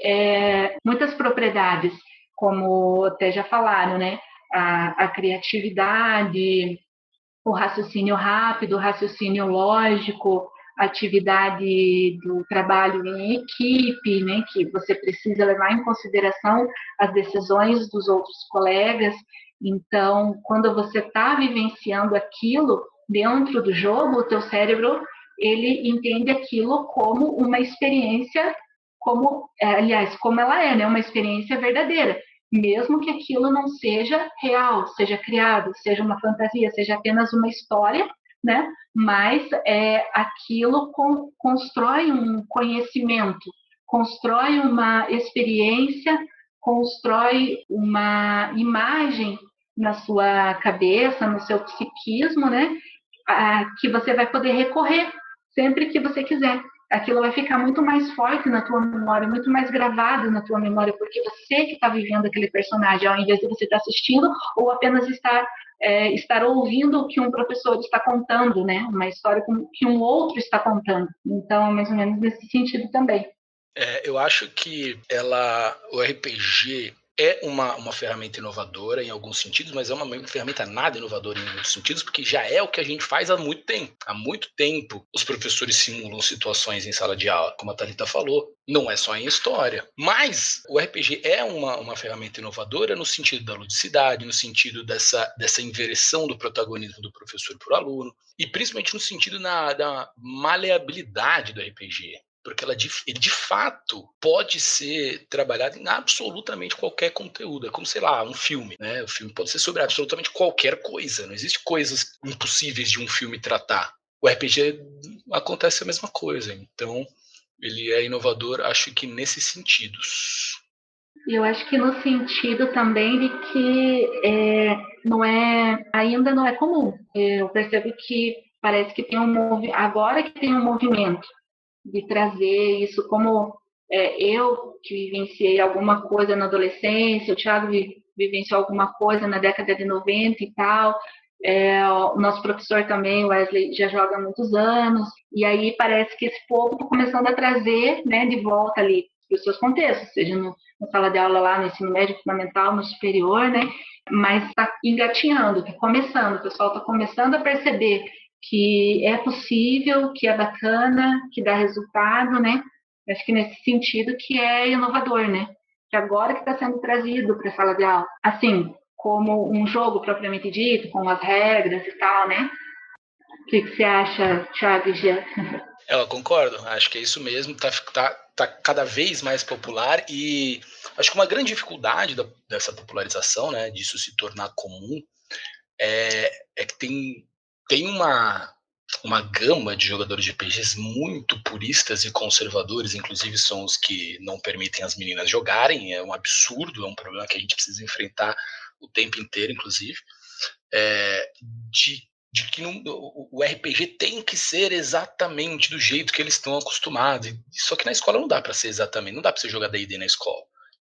muitas propriedades, como até já falaram, né? A criatividade, o raciocínio rápido, o raciocínio lógico, a atividade do trabalho em equipe, né, que você precisa levar em consideração as decisões dos outros colegas. Então, quando você está vivenciando aquilo dentro do jogo, o teu cérebro ele entende aquilo como uma experiência, como ela é, né, uma experiência verdadeira, mesmo que aquilo não seja real, seja criado, seja uma fantasia, seja apenas uma história, né? Mas aquilo constrói um conhecimento, constrói uma experiência, constrói uma imagem na sua cabeça, no seu psiquismo, né? Que você vai poder recorrer sempre que você quiser. Aquilo vai ficar muito mais forte na tua memória, muito mais gravado na tua memória, porque você que está vivendo aquele personagem, ao invés de você estar assistindo ou apenas estar ouvindo o que um professor está contando, né? Uma história que um outro está contando. Então, mais ou menos nesse sentido também. Eu acho que o RPG é uma ferramenta inovadora em alguns sentidos, mas é uma ferramenta nada inovadora em outros sentidos, porque já é o que a gente faz há muito tempo. Há muito tempo os professores simulam situações em sala de aula, como a Thalita falou. Não é só em história. Mas o RPG é uma ferramenta inovadora no sentido da ludicidade, no sentido dessa inversão do protagonismo do professor para o aluno, e principalmente no sentido da maleabilidade do RPG. Porque ele de fato pode ser trabalhado em absolutamente qualquer conteúdo. É como, sei lá, um filme, né? O filme pode ser sobre absolutamente qualquer coisa. Não existe coisas impossíveis de um filme tratar. O RPG acontece a mesma coisa. Então, ele é inovador, acho que nesses sentidos. Eu acho que no sentido também de que ainda não é comum. Eu percebo que parece que tem agora que tem um movimento de trazer isso como eu que vivenciei alguma coisa na adolescência, o Thiago vivenciou alguma coisa na década de 90 e tal, o nosso professor também, o Wesley, já joga há muitos anos, e aí parece que esse povo está começando a trazer, né, de volta ali para os seus contextos, seja na sala de aula lá no ensino médio fundamental, no superior, né, mas está engatinhando, está começando, o pessoal está começando a perceber que é possível, que é bacana, que dá resultado, né? Acho que nesse sentido que é inovador, né? Que agora que está sendo trazido para a sala de aula, assim, como um jogo propriamente dito, com as regras e tal, né? O que você acha, Thiago e Jean? Eu concordo, acho que é isso mesmo, tá cada vez mais popular e acho que uma grande dificuldade dessa popularização, né, disso se tornar comum, é que tem uma gama de jogadores de RPGs muito puristas e conservadores, inclusive são os que não permitem as meninas jogarem, é um absurdo, é um problema que a gente precisa enfrentar o tempo inteiro, inclusive, de que o RPG tem que ser exatamente do jeito que eles estão acostumados, só que na escola não dá para ser exatamente, não dá para você jogar D&D na escola.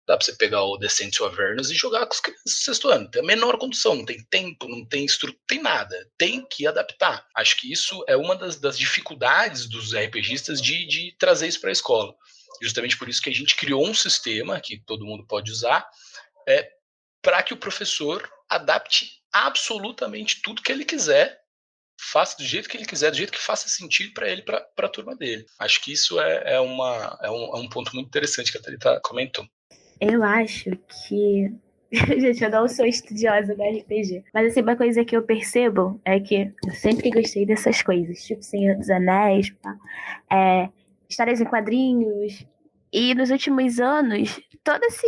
Dá pra você pegar o Descent to Avernus e jogar com as crianças do sexto ano. Tem a menor condição, não tem tempo, não tem estrutura, não tem nada. Tem que adaptar. Acho que isso é uma das dificuldades dos RPGistas de trazer isso para a escola. Justamente por isso que a gente criou um sistema que todo mundo pode usar para que o professor adapte absolutamente tudo que ele quiser, faça do jeito que ele quiser, do jeito que faça sentido para ele, para a turma dele. Acho que isso é um ponto muito interessante que a Thalita comentou. Eu acho que... Gente, eu não sou estudiosa da RPG. Mas assim, uma coisa que eu percebo é que eu sempre gostei dessas coisas. Tipo Senhor dos Anéis, histórias em quadrinhos. E nos últimos anos, todo esse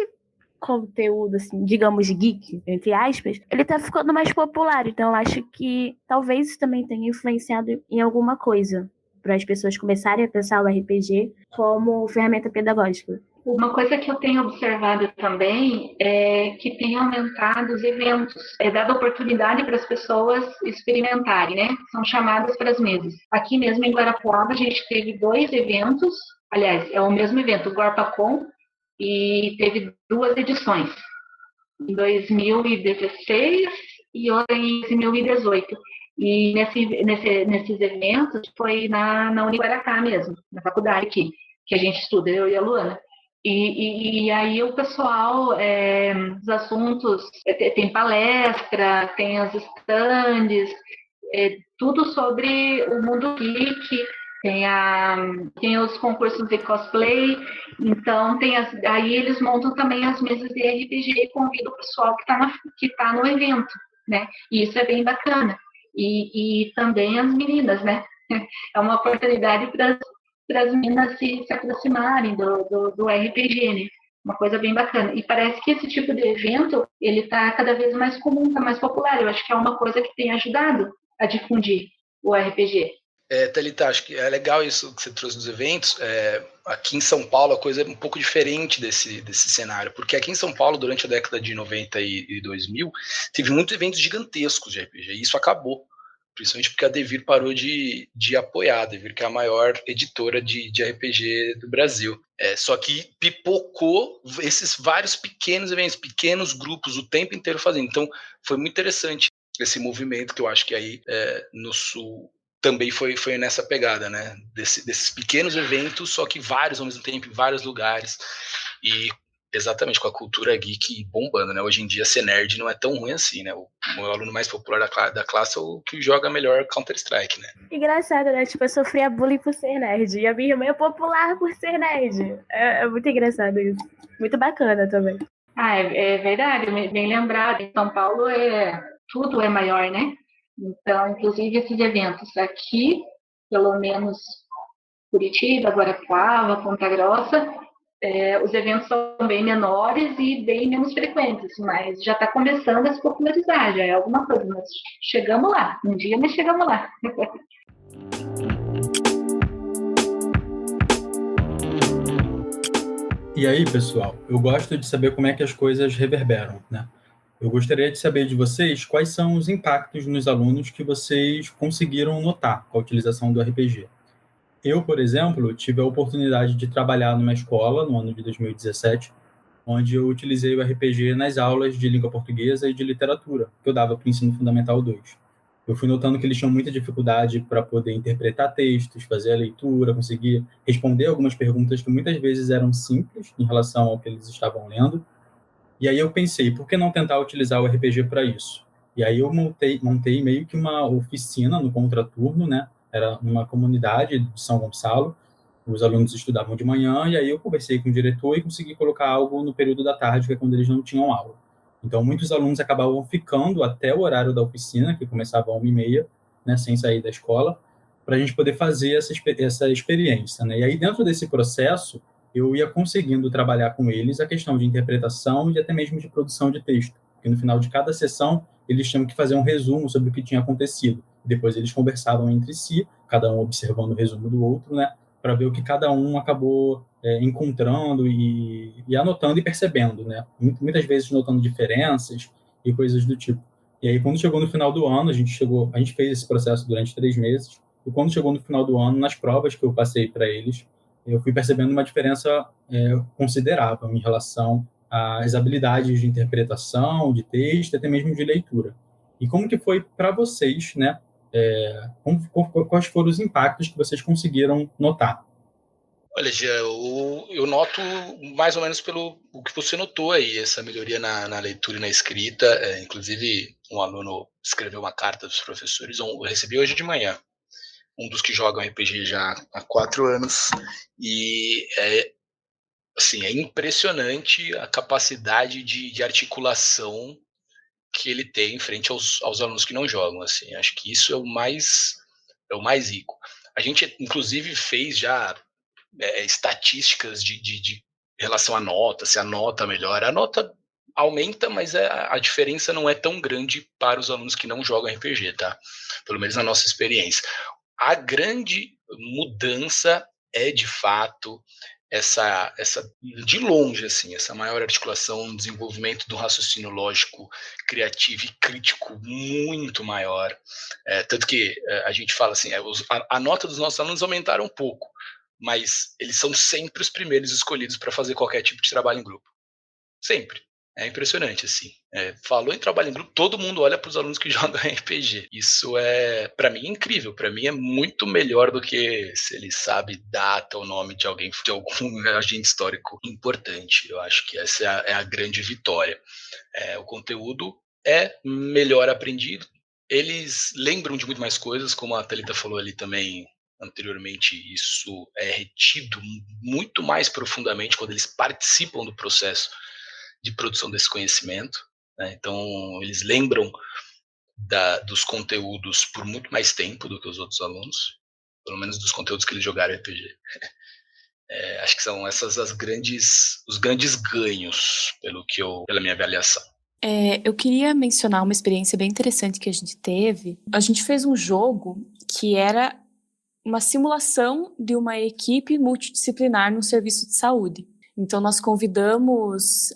conteúdo, assim, digamos, geek, entre aspas, ele tá ficando mais popular. Então eu acho que talvez isso também tenha influenciado em alguma coisa para as pessoas começarem a pensar o RPG como ferramenta pedagógica. Uma coisa que eu tenho observado também é que tem aumentado os eventos, dado oportunidade para as pessoas experimentarem, né? São chamadas para as mesas. Aqui mesmo em Guarapuava a gente teve 2 eventos, aliás, é o mesmo evento, o Guarpacon, e teve 2 edições, em 2016 e outra em 2018. E nesses eventos foi na Uniguaracá mesmo, na faculdade aqui, que a gente estuda, eu e a Luana. E aí o pessoal, os assuntos, tem palestra, tem as stands, tudo sobre o mundo geek, tem os concursos de cosplay, então aí eles montam também as mesas de RPG e convidam o pessoal que tá no evento, né? E isso é bem bacana. E também as meninas, né? É uma oportunidade para as meninas se aproximarem do RPG, né? Uma coisa bem bacana. E parece que esse tipo de evento, ele está cada vez mais comum, está mais popular. Eu acho que é uma coisa que tem ajudado a difundir o RPG. Thalita, acho que é legal isso que você trouxe dos eventos. Aqui em São Paulo a coisa é um pouco diferente desse cenário, porque aqui em São Paulo, durante a década de 90 e 2000, teve muitos eventos gigantescos de RPG, e isso acabou, principalmente porque a Devir parou de apoiar, a Devir, que é a maior editora de RPG do Brasil. Só que pipocou esses vários pequenos eventos, pequenos grupos, o tempo inteiro fazendo. Então, foi muito interessante esse movimento que eu acho que aí no Sul também foi nessa pegada, né? Desses pequenos eventos, só que vários ao mesmo tempo, em vários lugares. E exatamente com a cultura geek bombando, né? Hoje em dia ser nerd não é tão ruim assim, né? O aluno mais popular da classe é o que joga melhor Counter-Strike, né? Engraçado, né? Tipo, eu sofria bullying por ser nerd. E a minha irmã é popular por ser nerd. É muito engraçado isso. Muito bacana também. É verdade, bem lembrado. Em São Paulo tudo é maior, né? Então, inclusive esses eventos aqui, pelo menos Curitiba, Guarapuava, Ponta Grossa, os eventos são bem menores e bem menos frequentes, mas já está começando a se popularizar, já é alguma coisa, mas chegamos lá, um dia nós chegamos lá. E aí, pessoal, eu gosto de saber como é que as coisas reverberam, né? Eu gostaria de saber de vocês quais são os impactos nos alunos que vocês conseguiram notar com a utilização do RPG. Eu, por exemplo, tive a oportunidade de trabalhar numa escola no ano de 2017, onde eu utilizei o RPG nas aulas de língua portuguesa e de literatura, que eu dava para o ensino fundamental 2. Eu fui notando que eles tinham muita dificuldade para poder interpretar textos, fazer a leitura, conseguir responder algumas perguntas que muitas vezes eram simples em relação ao que eles estavam lendo. E aí eu pensei, por que não tentar utilizar o RPG para isso? E aí eu montei meio que uma oficina no contraturno, né? Era numa comunidade de São Gonçalo, os alunos estudavam de manhã, e aí eu conversei com o diretor e consegui colocar algo no período da tarde, que é quando eles não tinham aula. Então, muitos alunos acabavam ficando até o horário da oficina, que começava às 1h30, né, sem sair da escola, para a gente poder fazer essa experiência, né? E aí, dentro desse processo, eu ia conseguindo trabalhar com eles a questão de interpretação e até mesmo de produção de texto, porque no final de cada sessão, eles tinham que fazer um resumo sobre o que tinha acontecido. Depois eles conversavam entre si, cada um observando o resumo do outro, né, para ver o que cada um acabou encontrando e anotando e percebendo, né? Muitas vezes notando diferenças e coisas do tipo. E aí, quando chegou no final do ano, a gente fez esse processo durante 3 meses, e quando chegou no final do ano, nas provas que eu passei para eles, eu fui percebendo uma diferença considerável em relação às habilidades de interpretação, de texto, até mesmo de leitura. E como que foi para vocês, né? Quais foram os impactos que vocês conseguiram notar? Olha, Gia, eu noto mais ou menos pelo o que você notou aí, essa melhoria na leitura e na escrita. Inclusive, um aluno escreveu uma carta dos professores, eu recebi hoje de manhã, um dos que jogam RPG já há 4 anos, e assim, é impressionante a capacidade de articulação que ele tem em frente aos alunos que não jogam. Assim, acho que isso é o mais rico. A gente, inclusive, fez já estatísticas de relação à nota, se a nota melhora. A nota aumenta, mas a diferença não é tão grande para os alunos que não jogam RPG, tá? Pelo menos na nossa experiência. A grande mudança é, de fato, essa de longe, assim, essa maior articulação, desenvolvimento do raciocínio lógico, criativo e crítico muito maior. Tanto que a gente fala assim, a nota dos nossos alunos aumentaram um pouco, mas eles são sempre os primeiros escolhidos para fazer qualquer tipo de trabalho em grupo. Sempre. É impressionante, assim. Falou em trabalho em grupo, todo mundo olha para os alunos que jogam RPG. Isso para mim, incrível. Para mim é muito melhor do que se ele sabe data ou nome de alguém, de algum agente histórico importante. Eu acho que essa é a grande vitória. O conteúdo é melhor aprendido. Eles lembram de muito mais coisas, como a Thalita falou ali também anteriormente, isso é retido muito mais profundamente quando eles participam do processo de produção desse conhecimento, né? Então, eles lembram dos conteúdos por muito mais tempo do que os outros alunos, pelo menos dos conteúdos que eles jogaram RPG. Acho que são os grandes ganhos, pela minha avaliação. Eu queria mencionar uma experiência bem interessante que a gente teve. A gente fez um jogo que era uma simulação de uma equipe multidisciplinar no serviço de saúde. Então, nós convidamos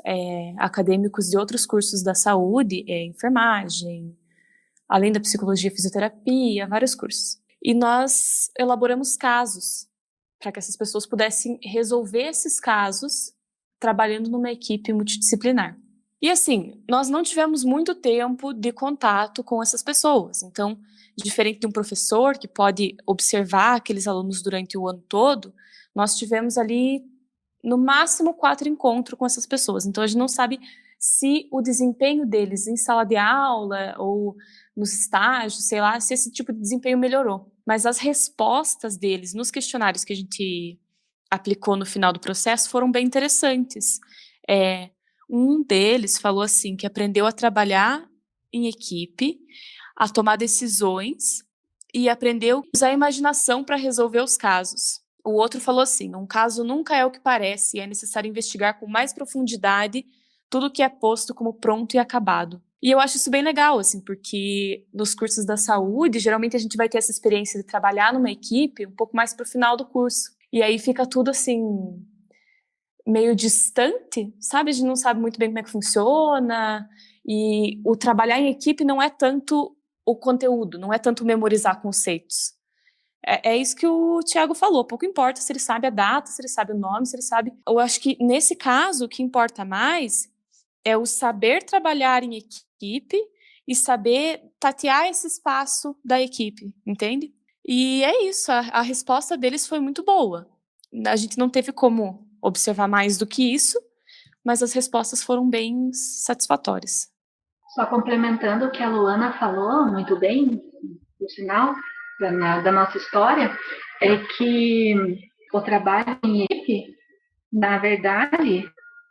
acadêmicos de outros cursos da saúde, enfermagem, além da psicologia e fisioterapia, vários cursos. E nós elaboramos casos para que essas pessoas pudessem resolver esses casos trabalhando numa equipe multidisciplinar. E assim, nós não tivemos muito tempo de contato com essas pessoas. Então, diferente de um professor que pode observar aqueles alunos durante o ano todo, nós tivemos ali no máximo 4 encontros com essas pessoas. Então, a gente não sabe se o desempenho deles em sala de aula ou nos estágios, sei lá, se esse tipo de desempenho melhorou. Mas as respostas deles nos questionários que a gente aplicou no final do processo foram bem interessantes. Um deles falou assim, que aprendeu a trabalhar em equipe, a tomar decisões e aprendeu a usar a imaginação para resolver os casos. O outro falou assim, um caso nunca é o que parece e é necessário investigar com mais profundidade tudo que é posto como pronto e acabado. E eu acho isso bem legal, assim, porque nos cursos da saúde, geralmente a gente vai ter essa experiência de trabalhar numa equipe um pouco mais pro final do curso. E aí fica tudo assim, meio distante, sabe? A gente não sabe muito bem como é que funciona, e o trabalhar em equipe não é tanto o conteúdo, não é tanto memorizar conceitos. É isso que o Thiago falou, pouco importa se ele sabe a data, se ele sabe o nome, se ele sabe... Eu acho que, nesse caso, o que importa mais é o saber trabalhar em equipe e saber tatear esse espaço da equipe, entende? E é isso, a resposta deles foi muito boa. A gente não teve como observar mais do que isso, mas as respostas foram bem satisfatórias. Só complementando o que a Luana falou, muito bem, no final da nossa história, é que o trabalho em equipe, na verdade,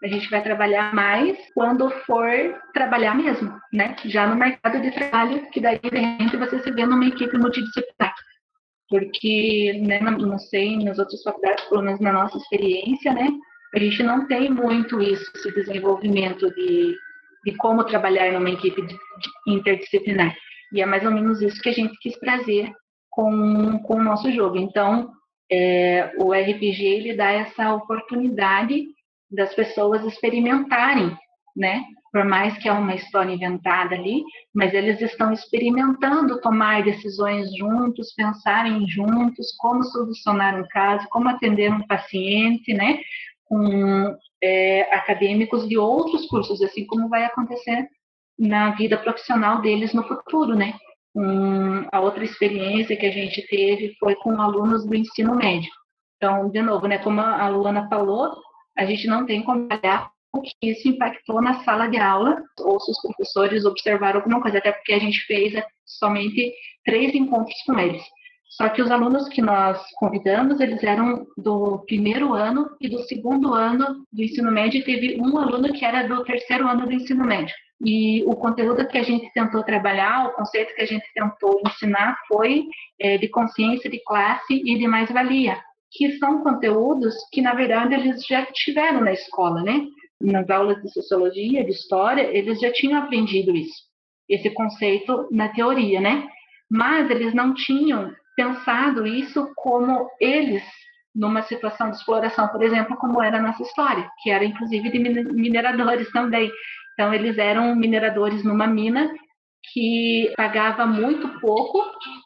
a gente vai trabalhar mais quando for trabalhar mesmo, né? Já no mercado de trabalho, que daí, de repente, você se vê numa equipe multidisciplinar. Porque, né, não sei, nas outras faculdades, pelo menos na nossa experiência, né, a gente não tem muito isso, esse desenvolvimento de como trabalhar numa equipe interdisciplinar. E é mais ou menos isso que a gente quis trazer com o nosso jogo. Então, o RPG, ele dá essa oportunidade das pessoas experimentarem, né? Por mais que é uma história inventada ali, mas eles estão experimentando tomar decisões juntos, pensarem juntos, como solucionar um caso, como atender um paciente, né? Com acadêmicos de outros cursos, assim como vai acontecer na vida profissional deles no futuro, né? A outra experiência que a gente teve foi com alunos do ensino médio. Então, de novo, né, como a Luana falou, a gente não tem como olhar o que isso impactou na sala de aula, ou se os professores observaram alguma coisa, até porque a gente fez somente 3 encontros com eles. Só que os alunos que nós convidamos, eles eram do primeiro ano e do segundo ano do ensino médio, e teve um aluno que era do terceiro ano do ensino médio. E o conteúdo que a gente tentou trabalhar, o conceito que a gente tentou ensinar foi de consciência de classe e de mais-valia, que são conteúdos que, na verdade, eles já tiveram na escola, né? Nas aulas de sociologia, de história, eles já tinham aprendido isso, esse conceito na teoria, né? Mas eles não tinham pensado isso como eles, numa situação de exploração, por exemplo, como era a nossa história, que era inclusive de mineradores também. Então, eles eram mineradores numa mina que pagava muito pouco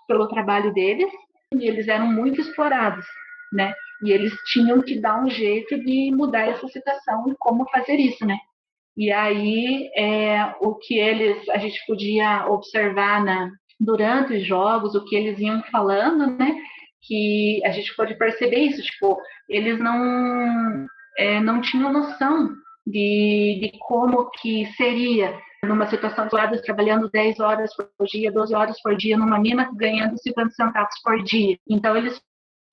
pelo trabalho deles, e eles eram muito explorados, né? E eles tinham que dar um jeito de mudar essa situação e como fazer isso, né? E aí, o que a gente podia observar durante os jogos, o que eles iam falando, né? Que a gente pode perceber isso, tipo, eles não tinham noção de como que seria numa situação de lados trabalhando 10 horas por dia, 12 horas por dia numa mina, ganhando 50 centavos por dia. Então, eles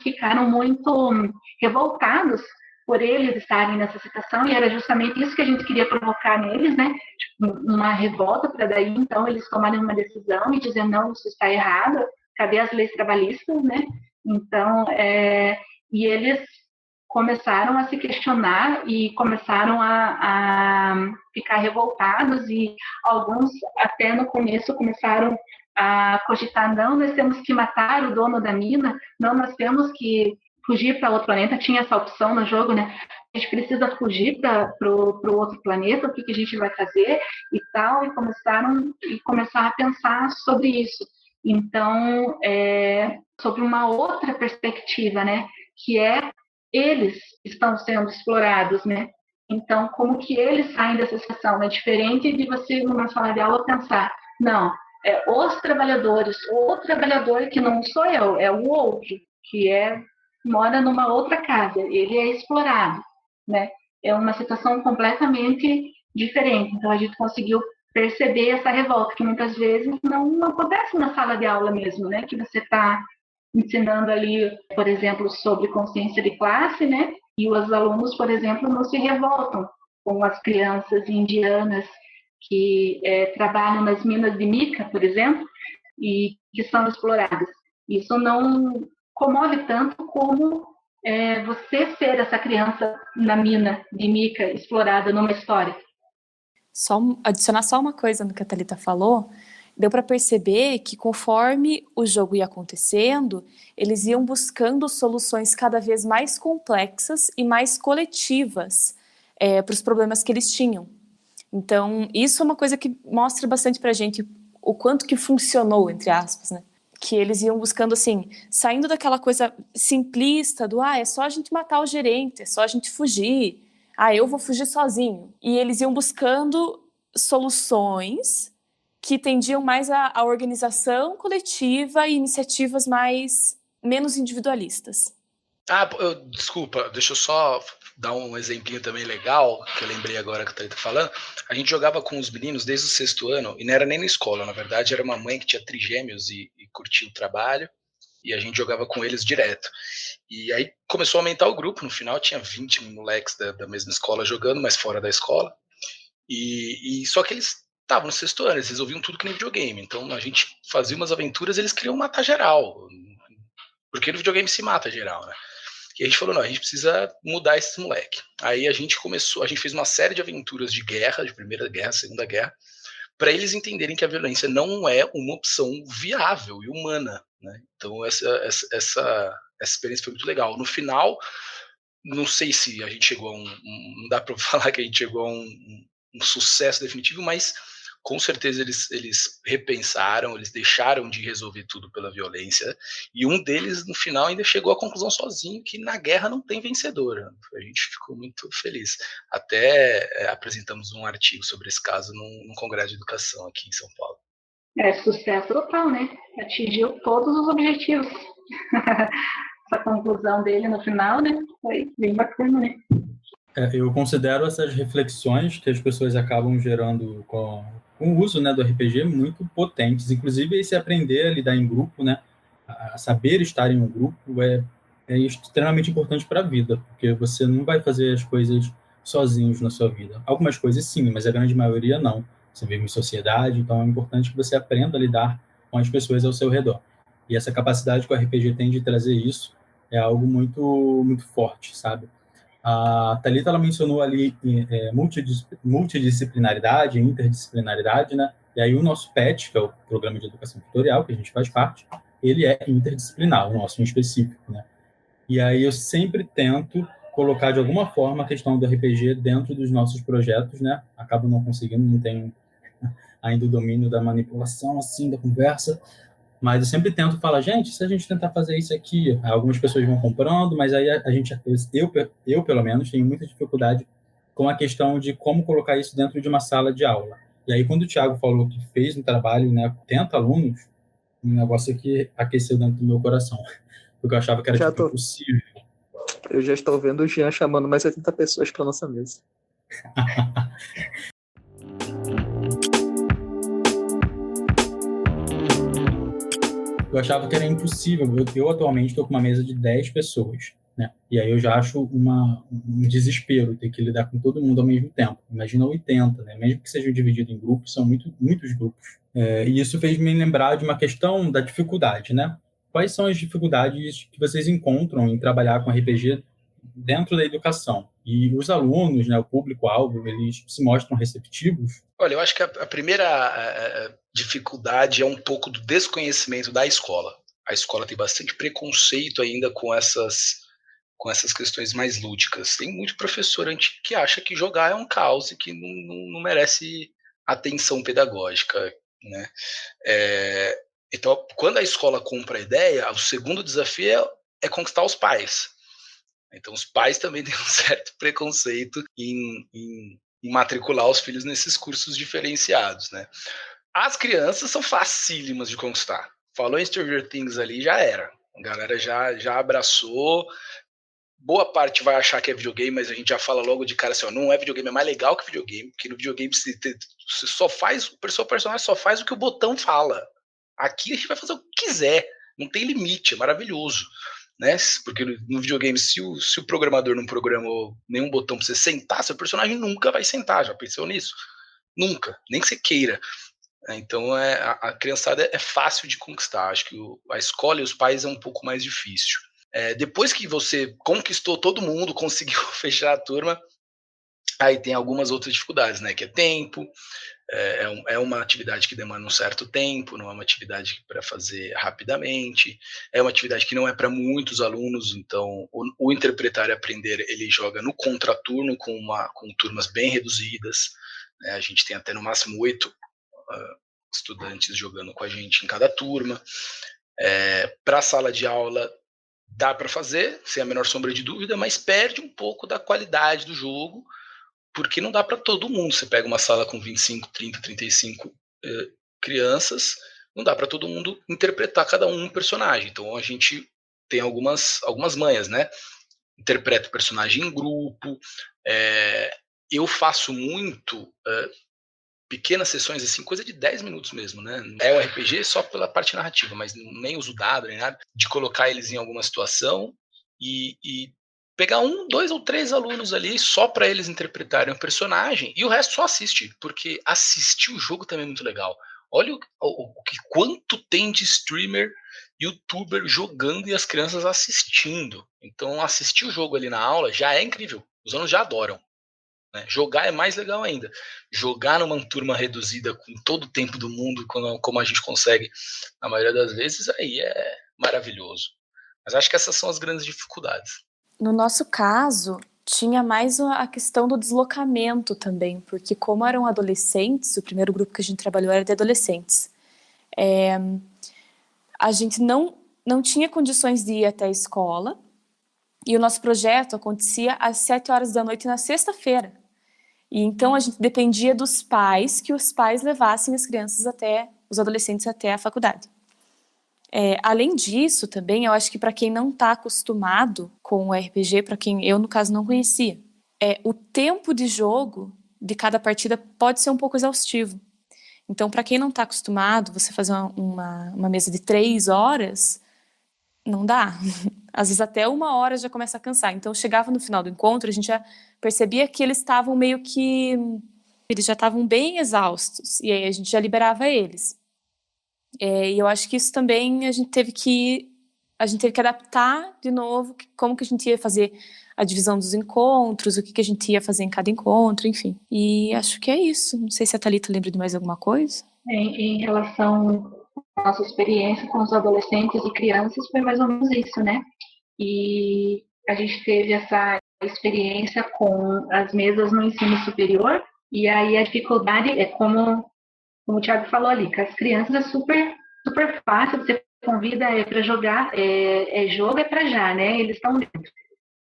ficaram muito revoltados por eles estarem nessa situação, e era justamente isso que a gente queria provocar neles, né? Tipo, uma revolta, para daí, então, eles tomarem uma decisão e dizer, não, isso está errado, cadê as leis trabalhistas, né? Então, e eles começaram a se questionar e começaram a ficar revoltados, e alguns até no começo começaram a cogitar, não, nós temos que matar o dono da mina, não, nós temos que fugir para outro planeta, tinha essa opção no jogo, né? A gente precisa fugir para o outro planeta, o que a gente vai fazer e tal, e começaram a pensar sobre isso. Então, sobre uma outra perspectiva, né? Que eles estão sendo explorados, né? Então, como que eles saem dessa situação? É diferente de você, numa sala de aula, pensar, não, os trabalhadores, o trabalhador que não sou eu, é o outro, que mora numa outra casa, ele é explorado, né? É uma situação completamente diferente. Então, a gente conseguiu perceber essa revolta, que muitas vezes não acontece na sala de aula mesmo, né? Que você está ensinando ali, por exemplo, sobre consciência de classe, né? E os alunos, por exemplo, não se revoltam com as crianças indianas que trabalham nas minas de mica, por exemplo, e que são exploradas. Isso não comove tanto como você ser essa criança na mina de mica explorada numa história. Adicionar só uma coisa no que a Thalita falou, deu para perceber que conforme o jogo ia acontecendo, eles iam buscando soluções cada vez mais complexas e mais coletivas para os problemas que eles tinham. Então, isso é uma coisa que mostra bastante para a gente o quanto que funcionou, entre aspas, né? Que eles iam buscando, assim, saindo daquela coisa simplista do é só a gente matar o gerente, é só a gente fugir, eu vou fugir sozinho. E eles iam buscando soluções que tendiam mais à organização coletiva e iniciativas menos individualistas. Desculpa, deixa eu só dar um exemplinho também legal, que eu lembrei agora que a Thalita tá falando. A gente jogava com os meninos desde o 6º ano, e não era nem na escola, na verdade, era uma mãe que tinha trigêmeos e curtia o trabalho, e a gente jogava com eles direto. E aí começou a aumentar o grupo, no final tinha 20 moleques da mesma escola jogando, mas fora da escola. E só que eles estavam no 6º ano, eles resolviam tudo que nem videogame. Então a gente fazia umas aventuras, eles queriam matar geral. Porque no videogame se mata geral, né? E a gente falou, não, a gente precisa mudar esses moleque. Aí a gente fez uma série de aventuras de guerra, de Primeira Guerra, Segunda Guerra, para eles entenderem que a violência não é uma opção viável e humana, né? Então essa experiência foi muito legal. No final, não sei se a gente chegou a não dá para falar que a gente chegou a um sucesso definitivo, mas com certeza eles repensaram, eles deixaram de resolver tudo pela violência, e um deles, no final, ainda chegou à conclusão sozinho que na guerra não tem vencedor. A gente ficou muito feliz. Até apresentamos um artigo sobre esse caso num congresso de educação aqui em São Paulo. Sucesso total, né? Atingiu todos os objetivos. Essa conclusão dele no final, né? Foi bem bacana, né? Eu considero essas reflexões que as pessoas acabam gerando com o uso, né, do RPG muito potentes. Inclusive, esse aprender a lidar em grupo, né, a saber estar em um grupo é extremamente importante para a vida, porque você não vai fazer as coisas sozinhos na sua vida. Algumas coisas sim, mas a grande maioria não. Você vive em sociedade, então é importante que você aprenda a lidar com as pessoas ao seu redor. E essa capacidade que o RPG tem de trazer isso é algo muito, muito forte, sabe? A Thalita, ela mencionou ali multidisciplinaridade, interdisciplinaridade, né? E aí o nosso PET, que é o Programa de Educação Tutorial, que a gente faz parte, ele é interdisciplinar, o nosso em específico, né? E aí eu sempre tento colocar de alguma forma a questão do RPG dentro dos nossos projetos, né? Acabo não conseguindo, não tenho ainda o domínio da manipulação, assim, da conversa, mas eu sempre tento falar, gente, se a gente tentar fazer isso aqui, algumas pessoas vão comprando, mas aí eu pelo menos, tenho muita dificuldade com a questão de como colocar isso dentro de uma sala de aula. E aí, quando o Thiago falou que fez um trabalho, né, 80 alunos, um negócio que aqueceu dentro do meu coração, porque eu achava que era impossível. Eu já estou vendo o Jean chamando mais 80 pessoas para nossa mesa. Eu achava que era impossível. Eu atualmente estou com uma mesa de 10 pessoas, né? E aí eu já acho um desespero ter que lidar com todo mundo ao mesmo tempo. Imagina 80, né? Mesmo que sejam divididos em grupos, são muitos grupos. E isso fez me lembrar de uma questão da dificuldade, né? Quais são as dificuldades que vocês encontram em trabalhar com RPG dentro da educação? E os alunos, né, o público-alvo, eles se mostram receptivos? Olha, eu acho que a primeira dificuldade é um pouco do desconhecimento da escola. A escola tem bastante preconceito ainda com essas questões mais lúdicas. Tem muito professor que acha que jogar é um caos e que não merece atenção pedagógica, né? Então, quando a escola compra a ideia, o segundo desafio é conquistar os pais. Então, os pais também têm um certo preconceito em matricular os filhos nesses cursos diferenciados, né? As crianças são facílimas de conquistar. Falou em Stranger Things ali, já era. A galera já abraçou. Boa parte vai achar que é videogame, mas a gente já fala logo de cara assim, ó, não é videogame, é mais legal que videogame, porque no videogame você só faz, o seu personagem só faz o que o botão fala. Aqui a gente vai fazer o que quiser, não tem limite, é maravilhoso. Né? Porque no videogame, se o programador não programou nenhum botão para você sentar, seu personagem nunca vai sentar. Já pensou nisso? Nunca, nem que você queira. Então a criançada é fácil de conquistar. Acho que a escola e os pais é um pouco mais difícil. Depois que você conquistou todo mundo, conseguiu fechar a turma, Aí tem algumas outras dificuldades, né? Que é tempo, é uma atividade que demanda um certo tempo, não é uma atividade para fazer rapidamente, é uma atividade que não é para muitos alunos, então o interpretar e aprender ele joga no contraturno com turmas bem reduzidas, né? A gente tem até no máximo 8 estudantes jogando com a gente em cada turma. Para a sala de aula dá para fazer, sem a menor sombra de dúvida, mas perde um pouco da qualidade do jogo, porque não dá para todo mundo. Você pega uma sala com 25, 30, 35 crianças, não dá para todo mundo interpretar cada um personagem. Então a gente tem algumas manhas, né? Interpreta o personagem em grupo. Eu faço muito pequenas sessões, assim, coisa de 10 minutos mesmo, né? É o RPG só pela parte narrativa, mas nem uso dado, nem nada, de colocar eles em alguma situação e pegar 1, 2 ou 3 alunos ali só para eles interpretarem o personagem e o resto só assiste, porque assistir o jogo também é muito legal. Olha quanto tem de streamer, youtuber jogando e as crianças assistindo. Então assistir o jogo ali na aula já é incrível. Os alunos já adoram. Né? Jogar é mais legal ainda. Jogar numa turma reduzida com todo o tempo do mundo, como a gente consegue na maioria das vezes, aí é maravilhoso. Mas acho que essas são as grandes dificuldades. No nosso caso, tinha mais a questão do deslocamento também, porque como eram adolescentes, o primeiro grupo que a gente trabalhou era de adolescentes. A gente não tinha condições de ir até a escola, e o nosso projeto acontecia às 7 horas da noite na sexta-feira. E então a gente dependia dos pais, que os pais levassem as crianças os adolescentes até a faculdade. Além disso, também, eu acho que para quem não está acostumado com o RPG, para quem eu, no caso, não conhecia, o tempo de jogo de cada partida pode ser um pouco exaustivo. Então, para quem não está acostumado, você fazer uma mesa de 3 horas, não dá. Às vezes até 1 hora já começa a cansar. Então, chegava no final do encontro, a gente já percebia que eles estavam eles já estavam bem exaustos. E aí a gente já liberava eles. E eu acho que isso também a gente teve que adaptar de novo como que a gente ia fazer a divisão dos encontros, o que a gente ia fazer em cada encontro, enfim. E acho que é isso. Não sei se a Thalita lembra de mais alguma coisa. Em relação à nossa experiência com os adolescentes e crianças, foi mais ou menos isso, né? E a gente teve essa experiência com as mesas no ensino superior, e aí a dificuldade é como o Thiago falou ali, que as crianças é super, super fácil, você convida para jogar, jogo é para já, né? Eles estão dentro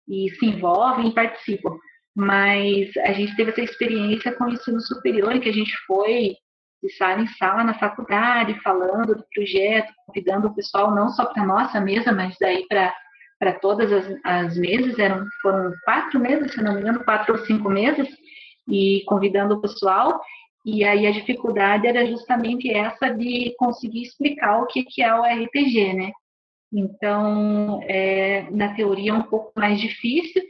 e se envolvem e participam. Mas a gente teve essa experiência com o ensino superior, em que a gente foi de sala em sala na faculdade, falando do projeto, convidando o pessoal não só para a nossa mesa, mas daí para todas as mesas, foram 4 mesas, se não me engano, 4 ou 5 mesas, e convidando o pessoal. E aí a dificuldade era justamente essa de conseguir explicar o que é o RPG, né? Então, na teoria é um pouco mais difícil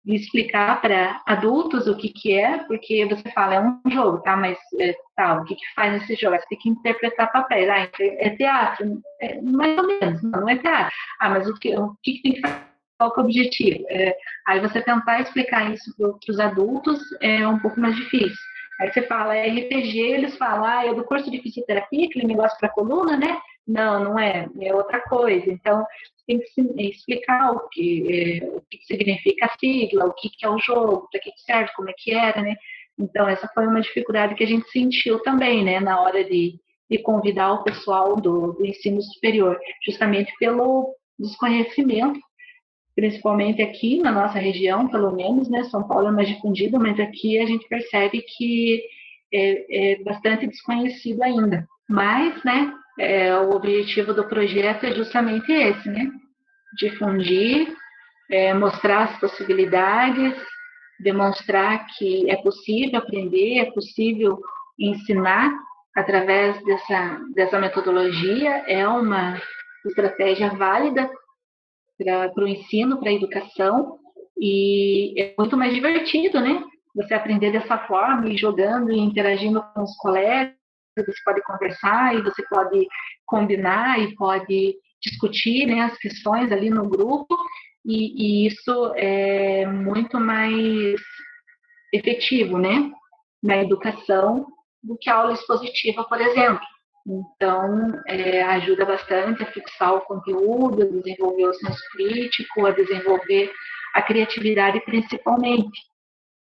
de explicar para adultos o que é, porque você fala, é um jogo, tá? Mas o que faz nesse jogo? Você tem que interpretar papéis. É teatro? Mais ou menos, não é teatro. Mas o que tem que fazer? Qual que é o objetivo? Aí você tentar explicar isso para os adultos é um pouco mais difícil. Aí você fala, RPG, eles falam, é do curso de fisioterapia, aquele negócio para coluna, né? Não é outra coisa. Então, tem que explicar o que significa a sigla, o que é o jogo, para que serve, como é que era, né? Então, essa foi uma dificuldade que a gente sentiu também, né? Na hora de convidar o pessoal do ensino superior, justamente pelo desconhecimento, principalmente aqui na nossa região, pelo menos, né? São Paulo é mais difundido, mas aqui a gente percebe que é bastante desconhecido ainda. Mas, né, o objetivo do projeto é justamente esse, né? Difundir, mostrar as possibilidades, demonstrar que é possível aprender, é possível ensinar através dessa metodologia. É uma estratégia válida para o ensino, para a educação, e é muito mais divertido, né? Você aprender dessa forma, e jogando e interagindo com os colegas, você pode conversar e você pode combinar e pode discutir, né, as questões ali no grupo, e isso é muito mais efetivo, né, na educação do que a aula expositiva, por exemplo. Então, ajuda bastante a fixar o conteúdo, a desenvolver o senso crítico, a desenvolver a criatividade principalmente.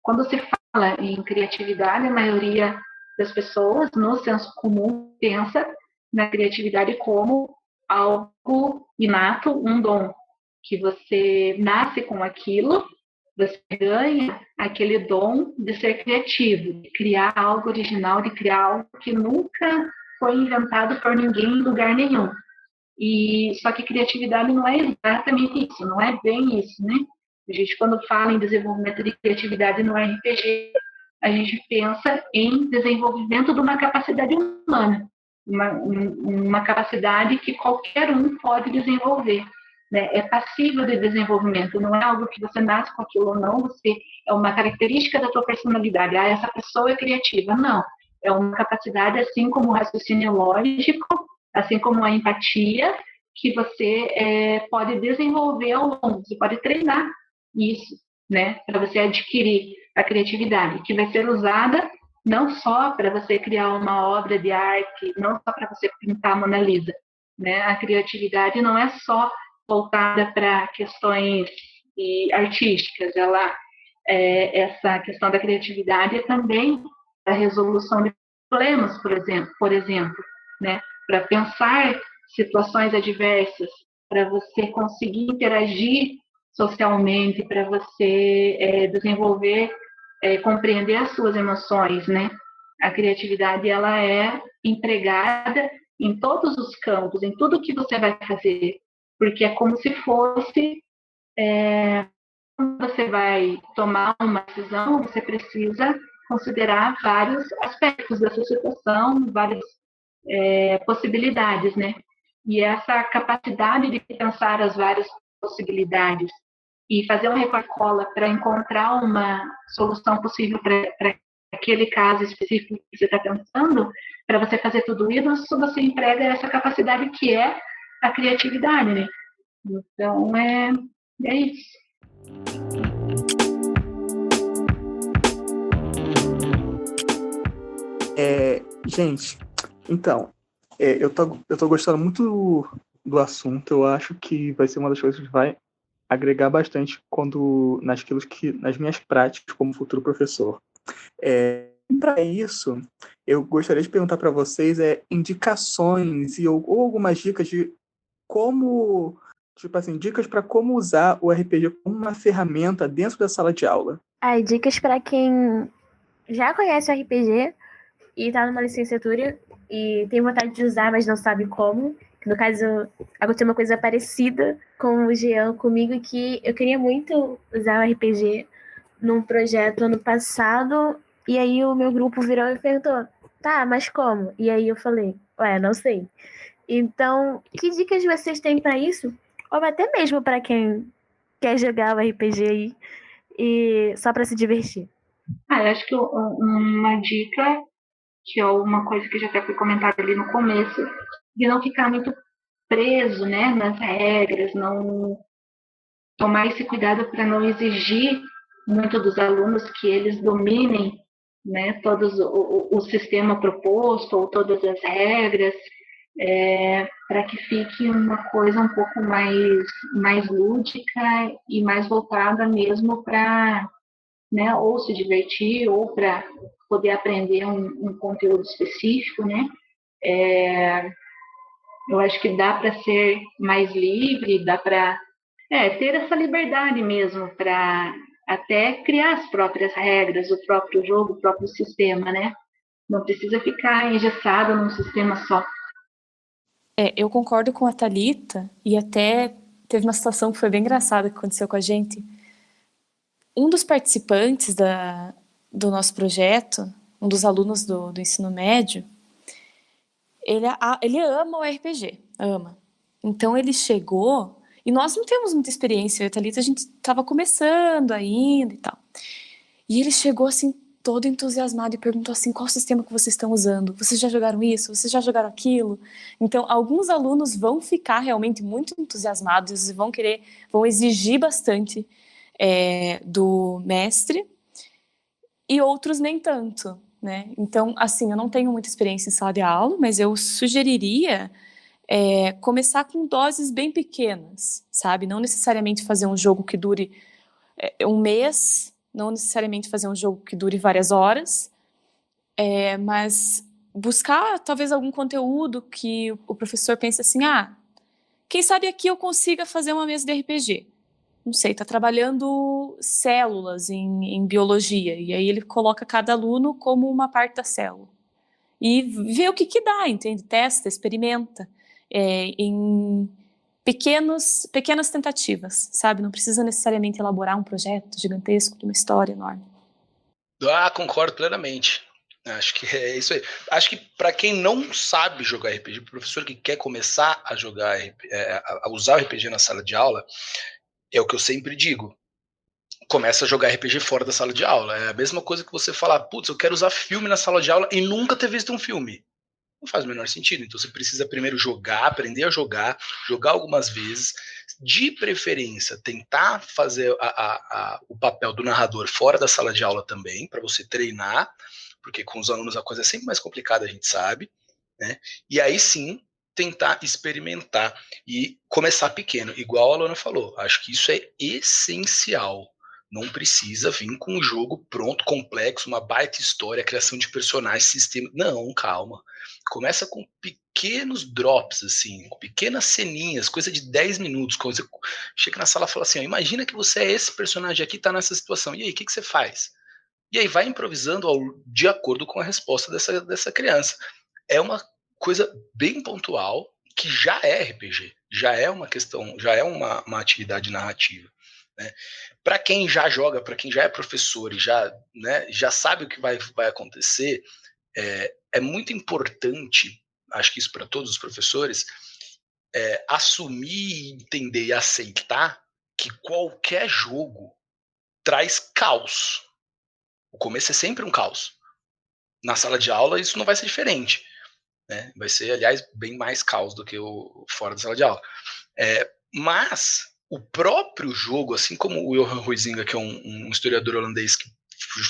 Quando se fala em criatividade, a maioria das pessoas, no senso comum, pensa na criatividade como algo inato, um dom, que você nasce com aquilo, você ganha aquele dom de ser criativo, de criar algo original, de criar algo que nunca foi inventado por ninguém em lugar nenhum. E só que criatividade não é exatamente isso, não é bem isso, né? A gente, quando fala em desenvolvimento de criatividade no RPG, a gente pensa em desenvolvimento de uma capacidade humana, uma capacidade que qualquer um pode desenvolver. Né? É passível de desenvolvimento, não é algo que você nasce com aquilo ou não, você é uma característica da tua personalidade. Ah, essa pessoa é criativa. Não, é uma capacidade, assim como o raciocínio lógico, assim como a empatia, que você pode desenvolver ao longo, você pode treinar isso, né, para você adquirir a criatividade, que vai ser usada não só para você criar uma obra de arte, não só para você pintar a Mona Lisa, né? A criatividade não é só voltada para questões artísticas, essa questão da criatividade é também a resolução de problemas, por exemplo, né? Para pensar situações adversas, para você conseguir interagir socialmente, para você desenvolver, compreender as suas emoções, né? A criatividade, ela é empregada em todos os campos, em tudo que você vai fazer, porque é como se fosse, quando você vai tomar uma decisão, você precisa considerar vários aspectos dessa situação, várias possibilidades, né? E essa capacidade de pensar as várias possibilidades e fazer um recorte-cola para encontrar uma solução possível para aquele caso específico que você está pensando, para você fazer tudo isso, você emprega essa capacidade que é a criatividade, né? Então, é isso. Gente, então, eu tô gostando muito do assunto. Eu acho que vai ser uma das coisas que vai agregar bastante nas minhas práticas como futuro professor. Para isso, eu gostaria de perguntar para vocês indicações ou algumas dicas de como, tipo assim, dicas para como usar o RPG como uma ferramenta dentro da sala de aula. Dicas para quem já conhece o RPG e tá numa licenciatura e tem vontade de usar, mas não sabe como. No caso, aconteceu uma coisa parecida com o Jean comigo, que eu queria muito usar o RPG num projeto ano passado, e aí o meu grupo virou e perguntou, tá, mas como? E aí eu falei, não sei. Então, que dicas vocês têm para isso? Ou até mesmo para quem quer jogar o RPG aí, e só para se divertir? Eu acho que uma dica, que é uma coisa que já até foi comentada ali no começo, de não ficar muito preso, né, nas regras, não tomar esse cuidado para não exigir muito dos alunos que eles dominem, né, o sistema proposto ou todas as regras, para que fique uma coisa um pouco mais lúdica e mais voltada mesmo para, né, ou se divertir ou para poder aprender um conteúdo específico, né? Eu acho que dá para ser mais livre, dá para ter essa liberdade mesmo para até criar as próprias regras, o próprio jogo, o próprio sistema, né? Não precisa ficar engessado num sistema só. Eu concordo com a Thalita, e até teve uma situação que foi bem engraçada que aconteceu com a gente. Um dos participantes do nosso projeto, um dos alunos do ensino médio, ele ama o RPG, ama. Então ele chegou, e nós não temos muita experiência, eu e a Thalita, a gente estava começando ainda e tal. E ele chegou assim, todo entusiasmado e perguntou assim, qual sistema que vocês estão usando? Vocês já jogaram isso? Vocês já jogaram aquilo? Então, alguns alunos vão ficar realmente muito entusiasmados e vão exigir bastante do mestre. e outros nem tanto, né? Então, assim, eu não tenho muita experiência em sala de aula, mas eu sugeriria começar com doses bem pequenas, sabe? Não necessariamente fazer um jogo que dure um mês, não necessariamente fazer um jogo que dure várias horas, mas buscar talvez algum conteúdo que o professor pense assim, quem sabe aqui eu consiga fazer uma mesa de RPG. Não sei, está trabalhando células em biologia, e aí ele coloca cada aluno como uma parte da célula. E vê o que dá, entende? Testa, experimenta, em pequenas tentativas, sabe? Não precisa necessariamente elaborar um projeto gigantesco de uma história enorme. Concordo plenamente. Acho que é isso aí. Acho que para quem não sabe jogar RPG, professor que quer começar a jogar, a usar o RPG na sala de aula, é o que eu sempre digo. Começa a jogar RPG fora da sala de aula. É a mesma coisa que você falar, putz, eu quero usar filme na sala de aula e nunca ter visto um filme. Não faz o menor sentido. Então você precisa primeiro jogar, aprender a jogar algumas vezes, de preferência tentar fazer o papel do narrador fora da sala de aula também, para você treinar, porque com os alunos a coisa é sempre mais complicada, a gente sabe, né? E aí sim tentar experimentar e começar pequeno, igual a Alana falou. Acho que isso é essencial. Não precisa vir com um jogo pronto, complexo, uma baita história, criação de personagens, sistema. Não, calma. Começa com pequenos drops, assim, com pequenas ceninhas, coisa de 10 minutos. Quando você chega na sala e fala assim, imagina que você é esse personagem aqui, tá nessa situação. E aí, o que você faz? E aí vai improvisando de acordo com a resposta dessa criança. É uma coisa bem pontual, que já é RPG, já é uma questão, já é uma atividade narrativa. Né? Para quem já joga, para quem já é professor e já sabe o que vai acontecer, é muito importante, acho que isso para todos os professores, assumir, entender e aceitar que qualquer jogo traz caos. O começo é sempre um caos. Na sala de aula isso não vai ser diferente. Né? Vai ser, aliás, bem mais caos do que o fora da sala de aula. Mas o próprio jogo, assim como o Johan Huizinga, que é um historiador holandês que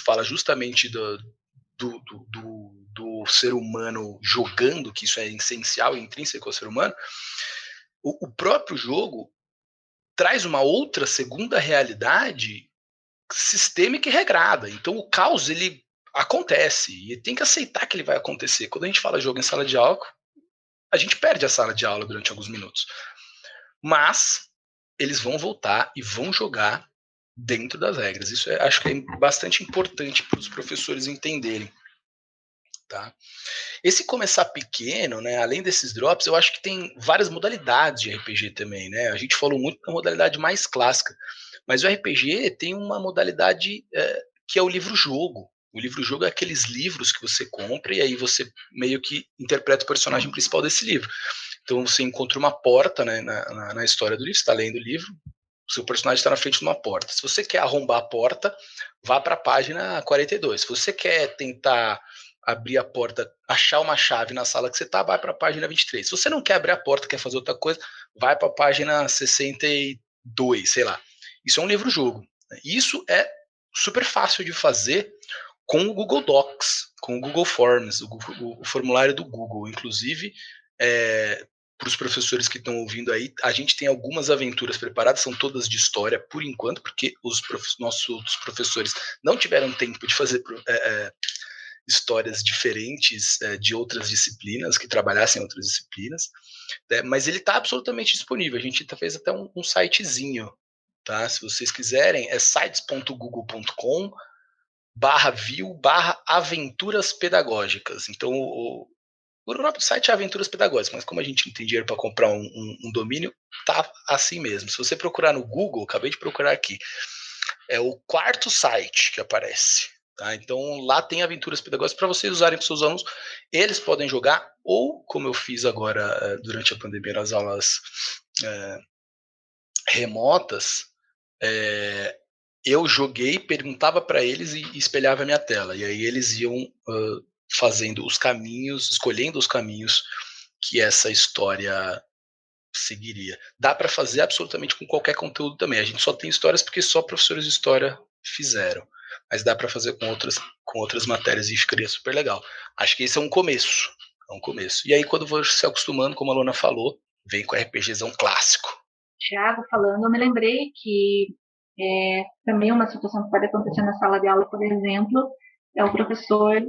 fala justamente do ser humano jogando, que isso é essencial e intrínseco ao ser humano, o próprio jogo traz uma outra segunda realidade sistêmica e regrada. Então o caos, ele acontece e tem que aceitar que ele vai acontecer. Quando a gente fala jogo em sala de aula, a gente perde a sala de aula durante alguns minutos. Mas eles vão voltar e vão jogar dentro das regras. Isso acho que é bastante importante para os professores entenderem. Tá? Esse começar pequeno, né, além desses drops, eu acho que tem várias modalidades de RPG também. Né? A gente falou muito da modalidade mais clássica, mas o RPG tem uma modalidade que é o livro-jogo. O livro-jogo é aqueles livros que você compra e aí você meio que interpreta o personagem principal desse livro. Então você encontra uma porta, né, na história do livro, você está lendo o livro, o seu personagem está na frente de uma porta. Se você quer arrombar a porta, vá para a página 42. Se você quer tentar abrir a porta, achar uma chave na sala que você está, vai para a página 23. Se você não quer abrir a porta, quer fazer outra coisa, vai para a página 62, sei lá. Isso é um livro-jogo. Isso é super fácil de fazer com o Google Docs, com o Google Forms, o formulário do Google. Inclusive, para os professores que estão ouvindo aí, a gente tem algumas aventuras preparadas, são todas de história por enquanto, porque os nossos professores não tiveram tempo de fazer histórias diferentes de outras disciplinas, que trabalhassem em outras disciplinas, né? Mas ele está absolutamente disponível. A gente fez até um sitezinho, tá? Se vocês quiserem, é sites.google.com/view/aventuras pedagógicas. Então, o próprio site é Aventuras Pedagógicas, mas como a gente não tem dinheiro para comprar um domínio, tá assim mesmo. Se você procurar no Google, acabei de procurar aqui, é o quarto site que aparece. Tá? Então lá tem Aventuras Pedagógicas para vocês usarem com seus alunos. Eles podem jogar, ou como eu fiz agora durante a pandemia nas aulas remotas, eu joguei, perguntava para eles e espelhava a minha tela. E aí eles iam fazendo os caminhos, escolhendo os caminhos que essa história seguiria. Dá para fazer absolutamente com qualquer conteúdo também. A gente só tem histórias porque só professores de história fizeram. mas dá para fazer com outras matérias e ficaria super legal. Acho que esse é um começo. E aí, quando você se acostumando, como a Luana falou, vem com RPGzão clássico. Thiago falando, eu me lembrei que também uma situação que pode acontecer na sala de aula, por exemplo, é o professor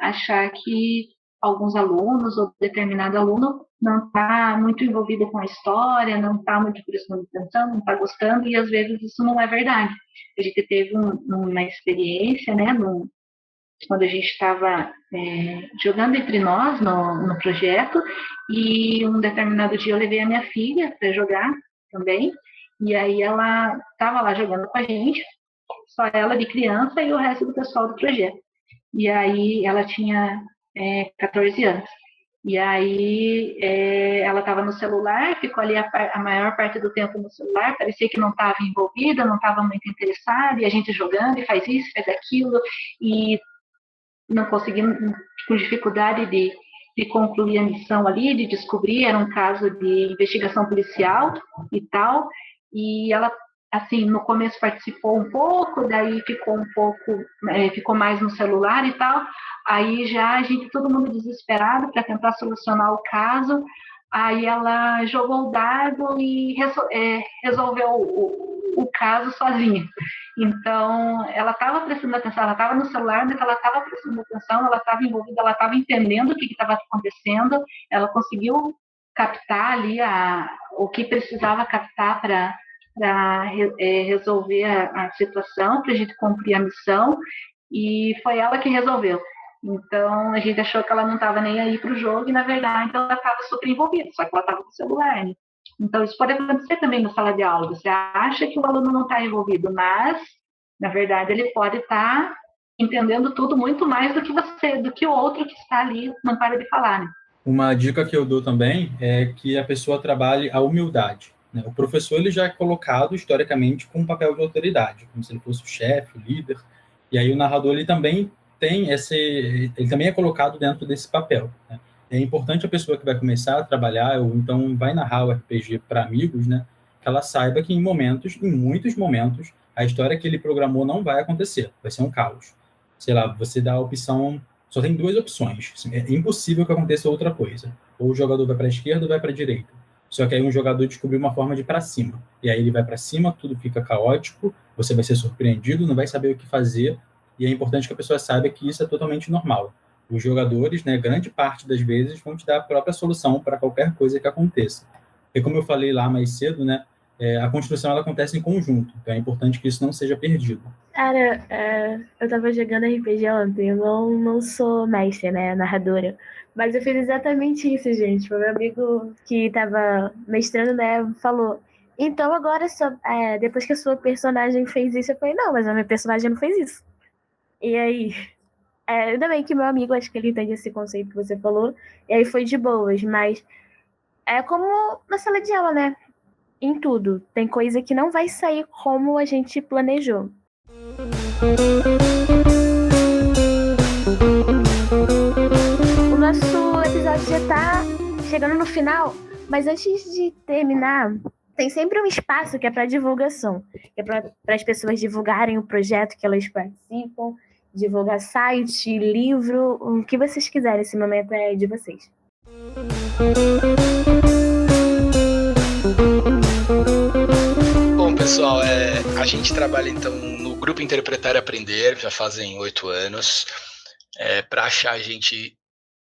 achar que alguns alunos ou determinado aluno não está muito envolvido com a história, não está muito prestando atenção, não está gostando, e às vezes isso não é verdade. A gente teve uma experiência, né, quando a gente estava jogando entre nós no projeto, e um determinado dia eu levei a minha filha para jogar também, e aí ela estava lá jogando com a gente, só ela de criança e o resto do pessoal do projeto. E aí ela tinha 14 anos. E aí ela estava no celular, ficou ali a maior parte do tempo no celular, parecia que não estava envolvida, não estava muito interessada, e a gente jogando, e faz isso, faz aquilo, e não conseguimos, com dificuldade de concluir a missão ali, de descobrir, era um caso de investigação policial e tal, e ela, assim, no começo participou um pouco, daí ficou mais no celular e tal, aí já a gente, todo mundo desesperado para tentar solucionar o caso, aí ela jogou o dado e resolveu o caso sozinha. Então, ela estava prestando atenção, ela estava no celular, mas ela estava prestando atenção, ela estava envolvida, ela estava entendendo o que estava acontecendo, ela conseguiu captar ali o que precisava captar para resolver a situação, para a gente cumprir a missão, e foi ela que resolveu. Então, a gente achou que ela não estava nem aí para o jogo, e na verdade ela estava super envolvida, só que ela estava no celular, né? Então, isso pode acontecer também na sala de aula. Você acha que o aluno não está envolvido, mas, na verdade, ele pode estar entendendo tudo muito mais do que você, do que o outro que está ali, não para de falar, né? Uma dica que eu dou também é que a pessoa trabalhe a humildade, né? O professor ele já é colocado historicamente com um papel de autoridade, como se ele fosse o chefe, o líder, e aí o narrador ele também ele também é colocado dentro desse papel, né? É importante a pessoa que vai começar a trabalhar ou então vai narrar o RPG para amigos, né, que ela saiba que em muitos momentos, a história que ele programou não vai acontecer, vai ser um caos. Sei lá, você dá a opção, só tem duas opções, é impossível que aconteça outra coisa. Ou o jogador vai para a esquerda ou vai para a direita. Só que aí um jogador descobriu uma forma de ir para cima. E aí ele vai para cima, tudo fica caótico, você vai ser surpreendido, não vai saber o que fazer, e é importante que a pessoa saiba que isso é totalmente normal. Os jogadores, né, grande parte das vezes, vão te dar a própria solução para qualquer coisa que aconteça. E como eu falei lá mais cedo, né, a construção ela acontece em conjunto, então é importante que isso não seja perdido. Cara, eu tava jogando RPG ontem, eu não sou mestre, né, narradora, mas eu fiz exatamente isso, gente. O meu amigo que tava mestrando, né, falou, então agora, depois que a sua personagem fez isso, eu falei, não, mas a minha personagem não fez isso. E aí, ainda bem que meu amigo, acho que ele entende esse conceito que você falou, e aí foi de boas, mas é como na sala de aula, né? Em tudo. Tem coisa que não vai sair como a gente planejou. O nosso episódio já tá chegando no final, mas antes de terminar, tem sempre um espaço que é para divulgação, que é para as pessoas divulgarem o projeto que elas participam, divulgar site, livro, o que vocês quiserem. Esse momento é de vocês. Bom, pessoal, a gente trabalha então no Grupo Interpretar e Aprender, já fazem 8 anos. Para achar a gente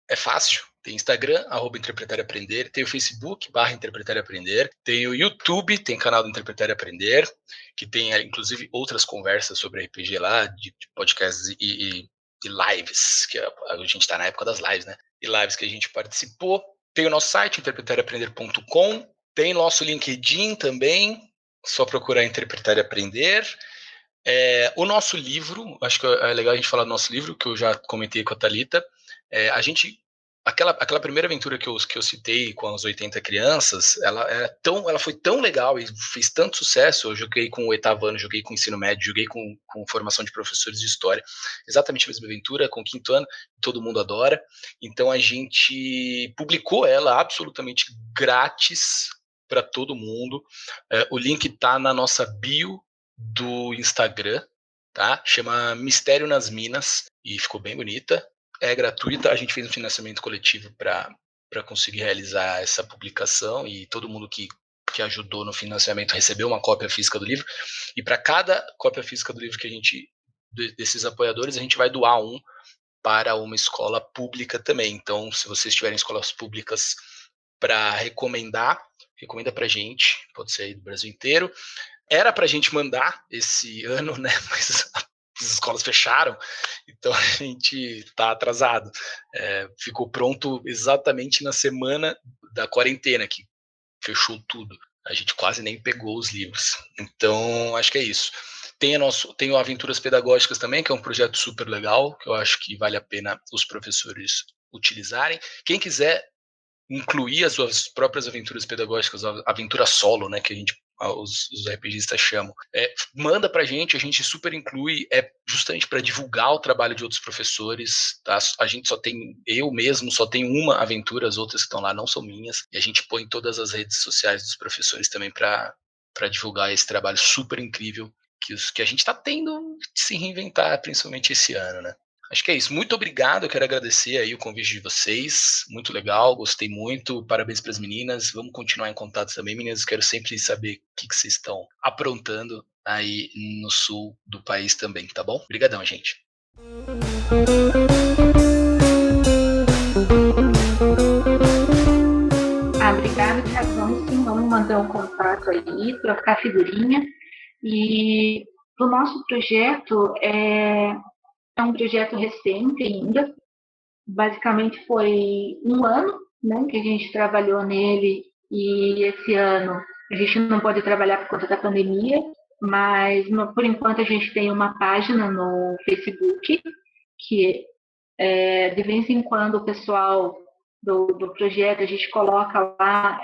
é fácil. Tem Instagram, @Interpretar e Aprender, tem o Facebook, /Interpretar e Aprender, tem o YouTube, tem canal do Interpretar e Aprender, que tem inclusive outras conversas sobre RPG lá, de podcasts e lives, que a gente está na época das lives, né? E lives que a gente participou. Tem o nosso site, interpretareaprender.com, tem nosso LinkedIn também, só procurar Interpretar e Aprender. O nosso livro, acho que é legal a gente falar do nosso livro, que eu já comentei com a Thalita. Aquela primeira aventura que eu citei com as 80 crianças, ela foi tão legal e fez tanto sucesso. Eu joguei com o 8º ano, joguei com o ensino médio, joguei com formação de professores de história. Exatamente a mesma aventura, com o 5º ano, todo mundo adora. Então a gente publicou ela absolutamente grátis para todo mundo. O link está na nossa bio do Instagram. tá? Chama Mistério nas Minas e ficou bem bonita. É gratuita, a gente fez um financiamento coletivo para conseguir realizar essa publicação e todo mundo que ajudou no financiamento recebeu uma cópia física do livro. E para cada cópia física do livro que desses apoiadores, a gente vai doar um para uma escola pública também. Então, se vocês tiverem escolas públicas para recomenda para a gente, pode ser aí do Brasil inteiro. Era para a gente mandar esse ano, né? Mas as escolas fecharam, então a gente está atrasado. Ficou pronto exatamente na semana da quarentena, que fechou tudo. A gente quase nem pegou os livros. Então, acho que é isso. Tem o Aventuras Pedagógicas também, que é um projeto super legal, que eu acho que vale a pena os professores utilizarem. Quem quiser incluir as suas próprias aventuras pedagógicas, aventura solo, né, que os RPGistas chamam, manda pra gente, a gente super inclui, justamente para divulgar o trabalho de outros professores, tá? A gente eu mesmo só tenho uma aventura, as outras que estão lá não são minhas, e a gente põe em todas as redes sociais dos professores também para divulgar esse trabalho super incrível que a gente está tendo de se reinventar, principalmente esse ano, né? Acho que é isso. Muito obrigado. Eu quero agradecer aí o convite de vocês. Muito legal, gostei muito. Parabéns para as meninas. Vamos continuar em contato também, meninas. Quero sempre saber o que vocês estão aprontando aí no sul do país também, tá bom? Obrigadão, gente. Obrigada, Thiago. Vamos manter o contato aí, trocar figurinha. E o nosso projeto é um projeto recente ainda. Basicamente foi um ano, né, que a gente trabalhou nele, e esse ano a gente não pode trabalhar por conta da pandemia, mas por enquanto a gente tem uma página no Facebook que de vez em quando o pessoal do projeto, a gente coloca lá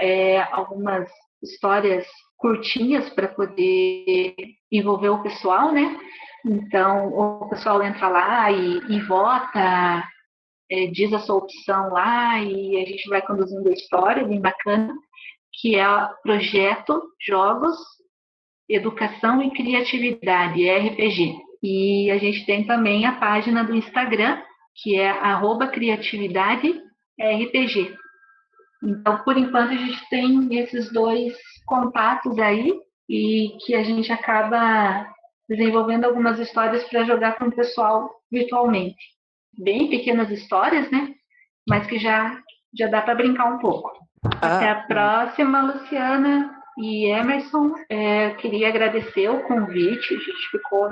algumas histórias curtinhas para poder envolver o pessoal, né? Então, o pessoal entra lá e vota, diz a sua opção lá, e a gente vai conduzindo a história, bem bacana, que é o Projeto Jogos, Educação e Criatividade, RPG. E a gente tem também a página do Instagram, que é @criatividade_RPG. Então, por enquanto, a gente tem esses dois contatos aí, e que a gente acaba desenvolvendo algumas histórias para jogar com o pessoal virtualmente. Bem pequenas histórias, né? Mas que já dá para brincar um pouco. Até a próxima, Luciana e Emerson. Queria agradecer o convite. A gente ficou,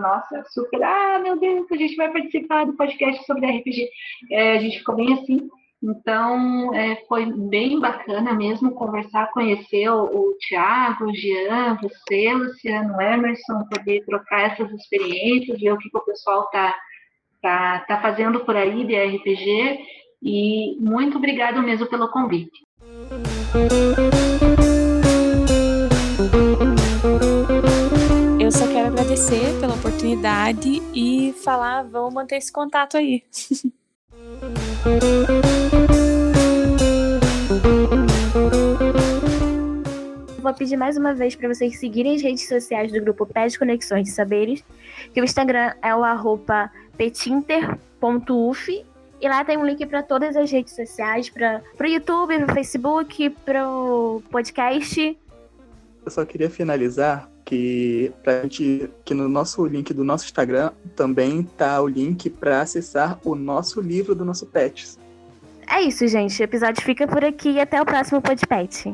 super... meu Deus, a gente vai participar do podcast sobre RPG. A gente ficou bem assim. Então, foi bem bacana mesmo conversar, conhecer o Thiago, o Jean, você, Luciano, Emerson, poder trocar essas experiências, ver o que o pessoal tá fazendo por aí de RPG. E muito obrigado mesmo pelo convite. Eu só quero agradecer pela oportunidade e falar, vamos manter esse contato aí. Vou pedir mais uma vez para vocês seguirem as redes sociais do grupo PET Conexões de Saberes, que o Instagram é o @petinter.uf, e lá tem um link para todas as redes sociais, para o YouTube, para o Facebook, para o podcast. Eu só queria finalizar que no nosso link do nosso Instagram também tá o link para acessar o nosso livro do nosso Pets. É isso, gente. O episódio fica por aqui e até o próximo podcast.